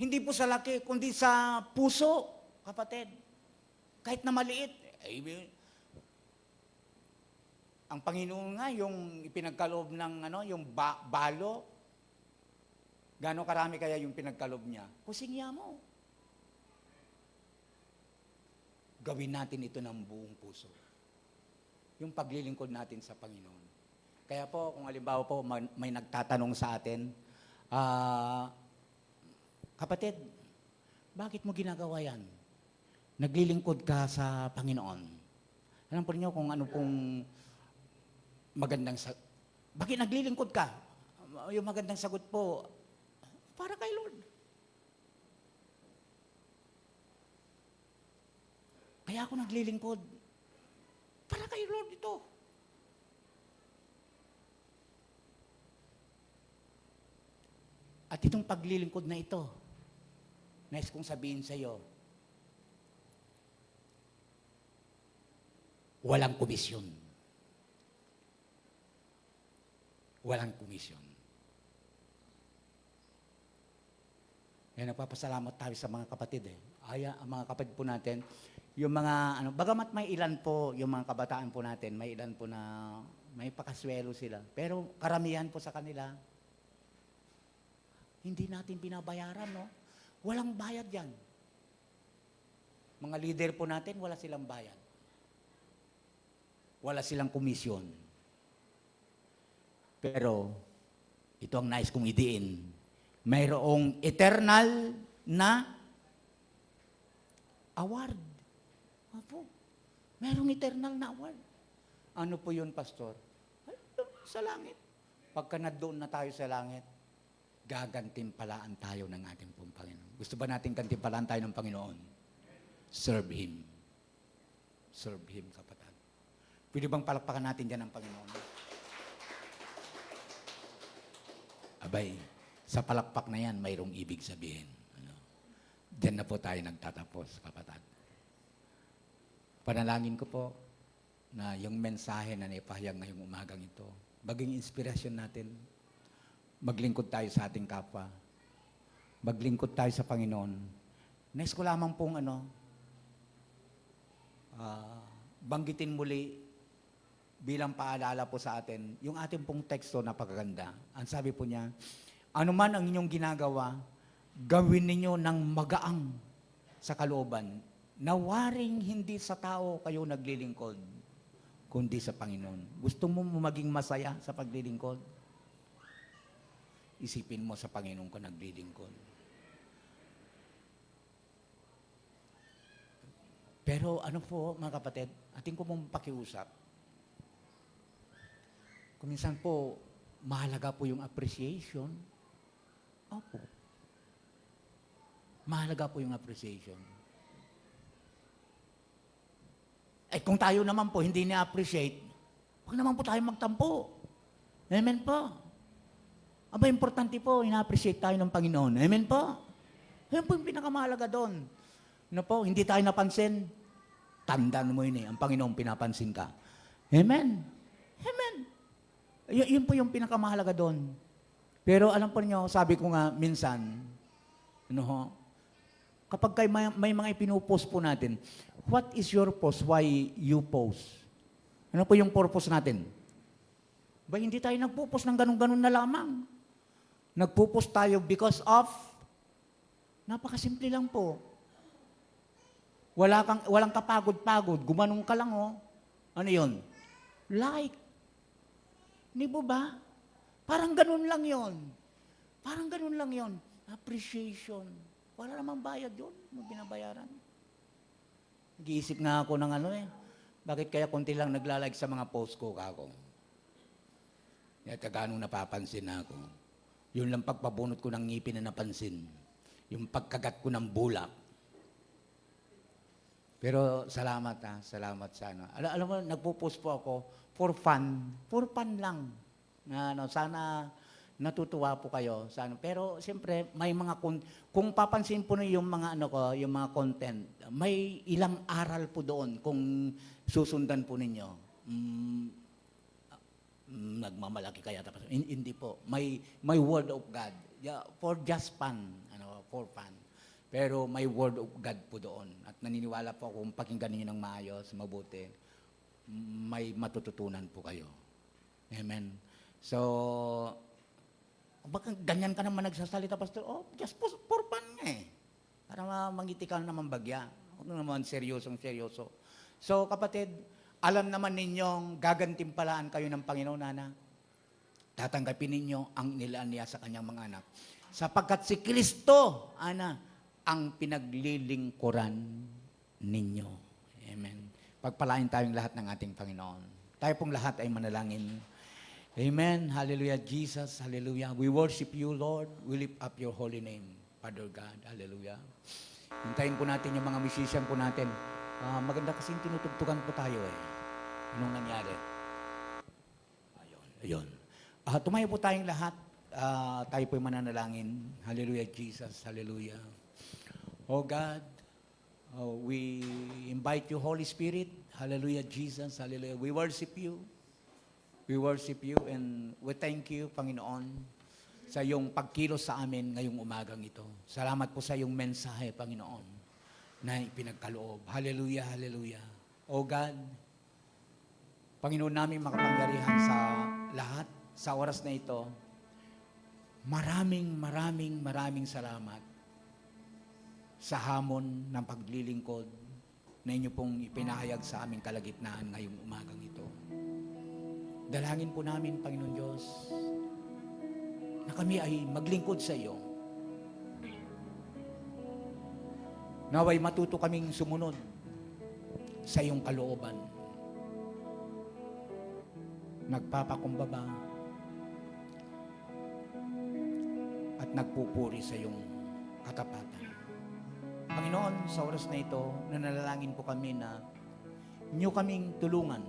Hindi po sa laki, kundi sa puso, kapatid. Kahit na maliit, ang Panginoon nga, yung ipinagkaloob ng yung balo, gaano karami kaya yung pinagkaloob niya? Kusingya mo. Gawin natin ito ng buong puso. Yung paglilingkod natin sa Panginoon. Kaya po, kung halimbawa po, may nagtatanong sa atin, kapatid, bakit mo ginagawa yan? Naglilingkod ka sa Panginoon. Alam po niyo kung ano pong magandang sagot. Bakit naglilingkod ka? Yung magandang sagot po, para kay Lord. Kaya ako naglilingkod. Para kay Lord ito. At itong paglilingkod na ito, nais kong sabihin sa iyo, walang komisyon. Walang komisyon. Kaya nagpapasalamat tayo sa mga kapatid ang mga kapatid po natin, yung mga, bagamat may ilan po, yung mga kabataan po natin, may ilan po na may pakaswelo sila. Pero karamihan po sa kanila, hindi natin binabayaran, no? Walang bayad yan. Mga leader po natin, wala silang bayad. Wala silang komisyon. Pero, ito ang nais kong idiin. Mayroong eternal na award. Opo. Mayroong eternal na award. Ano po yun, Pastor? Ay, sa langit. Pagka na doon na tayo sa langit, gagantimpalaan tayo ng ating pong Panginoon. Gusto ba natin gantimpalaan tayo ng Panginoon? Serve Him. Serve Him, kapatid. Pwede bang palakpakan natin dyan ang Panginoon? Abay, sa palakpak na yan, mayroong ibig sabihin. Ano? Diyan na po tayo nagtatapos, kapatid. Panalangin ko po na yung mensahe na naipahayag ngayong umagang ito, maging inspirasyon natin, maglingkod tayo sa ating kapwa, maglingkod tayo sa Panginoon. Nais ko lamang pong banggitin muli bilang paalala po sa atin, yung ating pong teksto napakaganda. Ang sabi po niya, ano man ang inyong ginagawa, gawin ninyo ng magaang sa kalooban, na waring hindi sa tao kayo naglilingkod, kundi sa Panginoon. Gusto mo maging masaya sa paglilingkod? Isipin mo sa Panginoon ka naglilingkod. Pero ano po, mga kapatid, ating ko pong pakiusap. Kung minsan po, mahalaga po yung appreciation. Opo. Mahalaga po yung appreciation. Eh kung tayo naman po hindi na-appreciate, huwag naman po tayo magtampo. Amen po. Aba, importante po, ina-appreciate tayo ng Panginoon. Amen po. Yan po yung pinakamahalaga doon. Ano po, hindi tayo napansin, tandaan mo yun ang Panginoon pinapansin ka. Amen. Amen. Yun po yung pinakamahalaga doon. Pero alam po niyo, sabi ko nga minsan, kapag may mga ipinupost po natin, what is your post? Why you post? Ano po yung purpose natin? Ba, hindi tayo nagpo-post ng ganun-ganun na lamang. Nagpo-post tayo because of, napakasimple lang po. Walang kapagod-pagod, gumanong ka lang, oh. Ano yun? Like. Hindi po ba? Parang ganun lang yon. Parang ganun lang yon. Appreciation. Wala namang bayad yun. Mo binabayaran. Nag-iisip nga ako ng bakit kaya konti lang naglalike sa mga post ko kako? Kaya ganong napapansin na ako. Yun lang pagpabunot ko ng ngipin na napansin. Yung pagkagat ko ng bulak. Pero salamat salamat sa Alam mo, nagpo-post po ako for fun. For fun lang. Sana natutuwa po kayo. Sana. Pero siyempre, may mga kung papansin po niyo yung mga yung mga content, may ilang aral po doon kung susundan po ninyo. Nagmamalaki kaya tapos hindi po. May word of God. Yeah, for just fun, for fun. Pero may word of God po doon. At naniniwala po kung pakinggan niyo ng maayos, mabuti, may matututunan po kayo. Amen. So, baka ganyan ka naman nagsasalita, Pastor. Oh, just for fun nga eh. Para mangiti ka naman bagya. Huwag naman seryoso. So, kapatid, alam naman ninyong gagantimpalaan kayo ng Panginoon, Nana. Tatanggapin ninyo ang nilaan niya sa kanyang mga anak. Sapagkat si Kristo, ang pinaglilingkuran ninyo. Amen. Pagpalain tayong lahat ng ating Panginoon. Tayo pong lahat ay manalangin. Amen. Hallelujah, Jesus. Hallelujah. We worship you, Lord. We lift up your holy name, Father God. Hallelujah. Hintayin po natin yung mga musician po natin. Maganda kasi tinutugtugan po tayo eh. Anong nangyari? Ayun. Tumayo po tayong lahat. Tayo po'y mananalangin. Hallelujah, Jesus. Hallelujah. Oh God, we invite you, Holy Spirit. Hallelujah, Jesus. Hallelujah. We worship you. We worship you and we thank you, Panginoon, sa iyong pagkilos sa amin ngayong umagang ito. Salamat po sa iyong mensahe, Panginoon, na ipinagkaloob. Hallelujah, hallelujah. Oh God, Panginoon namin makapangyarihan sa lahat, sa oras na ito, maraming salamat sa hamon ng paglilingkod na inyo pong ipinahayag sa aming kalagitnaan ngayong umagang ito. Dalangin po namin, Panginoon Diyos, na kami ay maglingkod sa iyo. Naway matuto kaming sumunod sa iyong kalooban. Nagpapakumbaba at nagpupuri sa iyong katapatan. Panginoon, sa oras na ito, nanalangin po kami na inyo kaming tulungan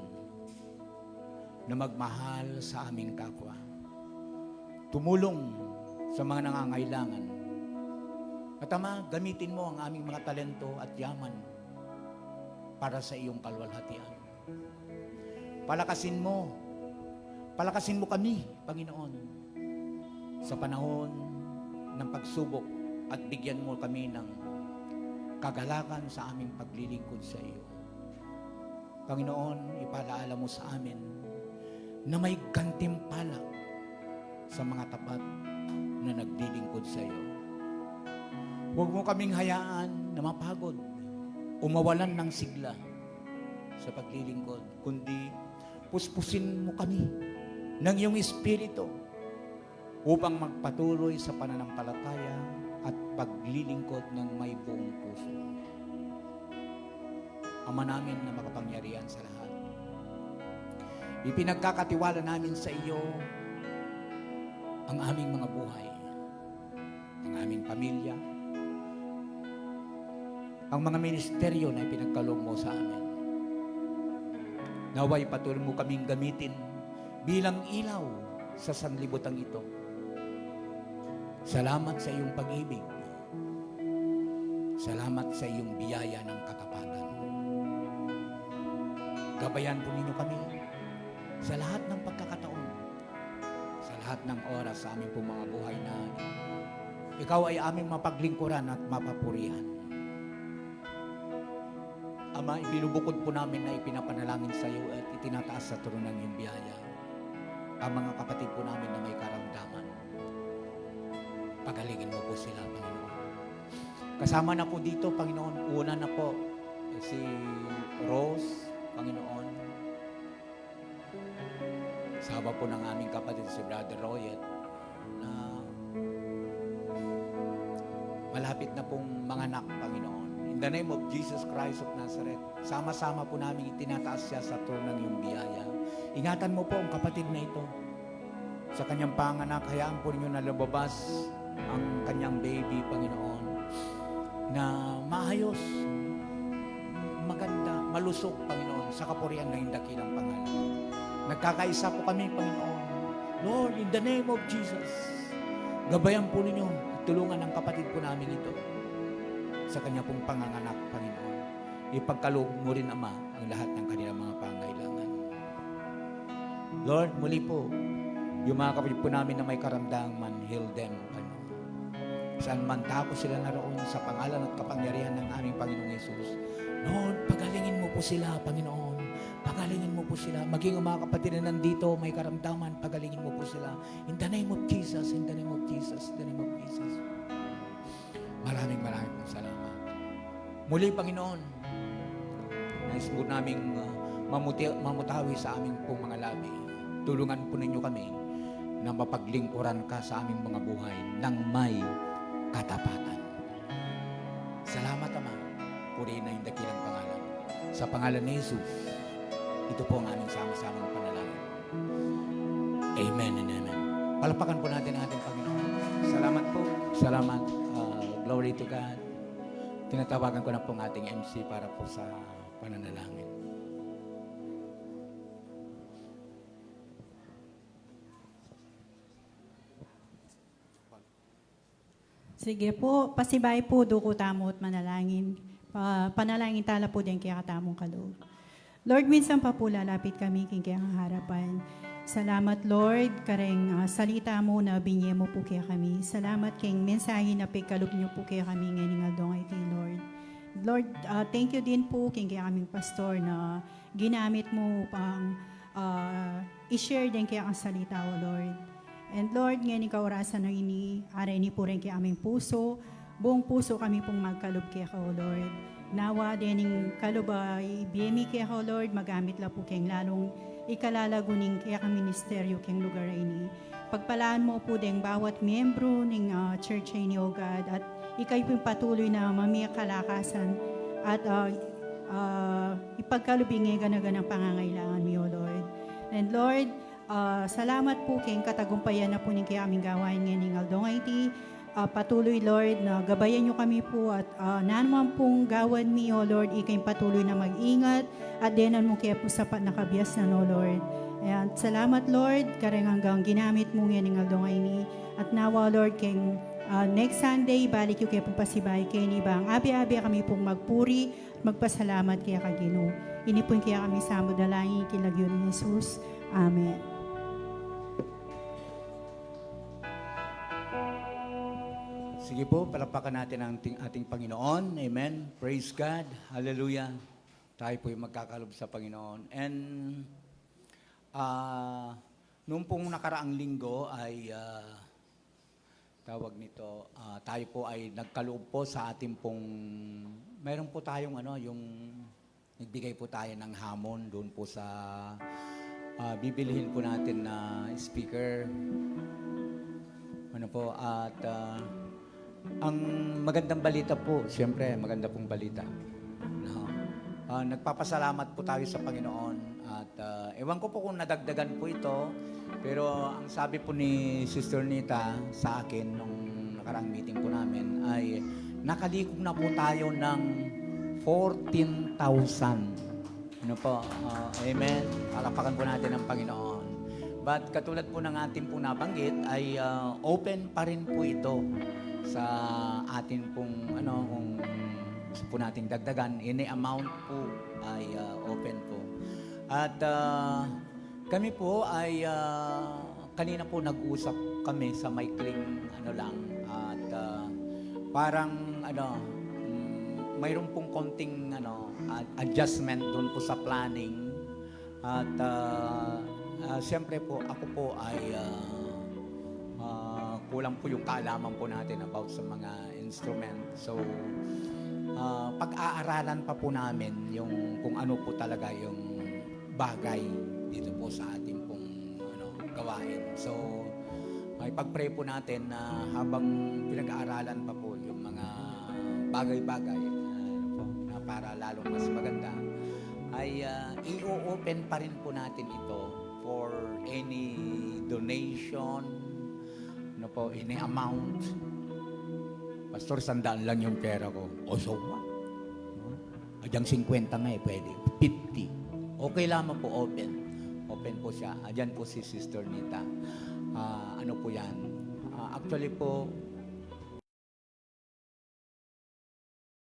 na magmahal sa aming kapwa. Tumulong sa mga nangangailangan. At Ama, gamitin mo ang aming mga talento at yaman para sa iyong kalwalhatian. Palakasin mo kami, Panginoon, sa panahon ng pagsubok at bigyan mo kami ng kagalakan sa aming paglilingkod sa iyo. Panginoon, ipalaala mo sa amin na may gantimpala sa mga tapat na naglilingkod sa iyo. Huwag mo kaming hayaan na mapagod o mawalan ng sigla sa paglilingkod, kundi puspusin mo kami ng iyong Espiritu upang magpatuloy sa pananampalataya at paglilingkod ng may buong puso. Ama namin na makapangyarihan sa lahat, ipinagkakatiwala namin sa iyo ang aming mga buhay, ang aming pamilya, ang mga ministeryo na ipinagkaloob mo sa amin. Naway patuloy mo kaming gamitin bilang ilaw sa sanlibutan ito. Salamat sa iyong pag-ibig. Salamat sa iyong biyaya ng katapatan. Gabayan po ninyo kami sa lahat ng pagkakataon, sa lahat ng oras sa aming pong mga buhay na ikaw ay aming mapaglingkuran at mapapurihan. Ama, ibinubukod po namin na ipinapanalangin sa iyo at itinataas sa trono ng iyong biyaya ang mga kapatid po namin na may karamdaman. Pagalingin mo po sila, Panginoon. Kasama na po dito, Panginoon, una na po si Rose, Panginoon. Sama po ng aming kapatid si Brother Royet na malapit na pong manganak, Panginoon. In the name of Jesus Christ of Nazareth, sama-sama po namin itinataas siya sa trono ng iyong biyaya. Ingatan mo po ang kapatid na ito. Sa kanyang panganak, hayaan po ninyo na lumabas ang kanyang baby, Panginoon, na maayos, maganda, malusog, Panginoon, sa kapurihan na yung dakilang pangalan. Nagkakaisa po kami, Panginoon. Lord, in the name of Jesus, gabayan po ninyo at tulungan ang kapatid po namin ito sa kanya pong panganganak, Panginoon. Ipagkaloob mo rin, Ama, ang lahat ng kanilang mga pangailangan. Lord, muli po, yung mga kapatid po namin na may karamdaman, heal them, Panginoon. Saan man tapos sila naroon sa pangalan at kapangyarihan ng aming Panginoong Yesus. Lord, pagalingin mo po sila, Panginoon. Pagalingin mo po sila. Maging ang mga kapatid na nandito, may karamdaman, pagalingin mo po sila. In the name of Jesus, in the name of Jesus, in the name of Jesus. Maraming pong salamat. Muli, Panginoon, nais po naming mamutawi sa aming pong mga labi. Tulungan po ninyo kami na mapaglingkuran ka sa aming mga buhay ng may katapatan. Salamat, Ama. Purihin na yung dakilang pangalan. Sa pangalan ni Jesus, ito po ang aming sama-samang panalangin. Amen and amen. Palapakan po natin ang ating Panginoon. Salamat po. Salamat. Glory to God. Tinatawagan ko na po ang ating MC para po sa pananalangin. Sige po, pasibay po, duko tamo at manalangin. Panalangin tala po din kaya katamong kaloob. Lord, minsan pa po lalapit kami kaya harapan. Salamat, Lord, kareng salita mo na binye mo po kaya kami. Salamat kayong mensahe na pagkaloob niyo po kaya kami ngayon nga dong iti, Lord. Lord, thank you din po kaya kaming pastor na ginamit mo pang i-share din kaya ang salita o, Lord. And Lord, ngayon ikaw orasan na ini, aray ni po rin kaya aming puso, buong puso kami pong magkaloob kaya ka, O Lord. Nawa din yung kalubay, biyemi kaya ka, O Lord, magamit la po kayong lalong ikalalaguning kaya ka ministeryo keng lugar ini. Pagpalaan mo po ding bawat miyembro ng church ini, O God, at ikay po patuloy na mamiyak kalakasan at ipagkalubingay ganagan ng pangangailangan mo, O Lord. And Lord, salamat po kayong katagumpayan na po ng kaya aming gawain ngayon ng Aldong IT. Patuloy, Lord, na gabayan nyo kami po at nanuman pong gawan mi, O Lord, ikayong patuloy na mag-ingat at dinan mo kaya po sapat na kabiyasan, O Lord. Ayan, salamat, Lord, kareng hanggang ginamit mo yan ng Aldong ini. At nawa, Lord, kayong next Sunday, balik yung kaya pong pasibay kayo ni Bang. Abi-abi kami pong magpuri, magpasalamat kaya kagino. Ini po kaya kami sa dalangin kilagyo ni Jesus. Amen. Sige po, palapakan natin ang ating Panginoon. Amen. Praise God. Hallelujah. Tayo po yung magkakalob sa Panginoon. And noong pong nakaraang linggo ay tawag nito, tayo po ay nagkaloob po sa ating pong, mayroon po tayong yung nagbigay po tayo ng hamon doon po sa bibilihin po natin na speaker. Ano po, at ang magandang balita po, siyempre, maganda pong balita. No? Nagpapasalamat po tayo sa Panginoon at ewan ko po kung nadagdagan po ito, pero ang sabi po ni Sister Nita sa akin nung nakaraang meeting po namin ay nakalikog na po tayo ng 14,000. Ano po? Amen. Palapakan po natin ang Panginoon. But katulad po ng ating pong nabanggit ay open pa rin po ito sa atin pong kung gusto po nating dagdagan, any amount po ay open po. At kami po ay kanina po nag-usap kami sa maikling lang at parang mayroon pong konting adjustment doon po sa planning at siyempre po ako po ay kulang po yung kaalaman po natin about sa mga instrument. So, pag-aaralan pa po namin yung kung ano po talaga yung bagay dito po sa ating pong gawain. So, may pag-pray po natin na habang pinag-aaralan pa po yung mga bagay-bagay na para lalong mas maganda, ay i-open pa rin po natin ito for any donation, any amount. Pastor, 100 lang yung pera ko. O so what? Adyang 50 nga pwede. 50. Okay lamang po, open. Open po siya. Adyan po si Sister Nita. Ano po yan? Actually po,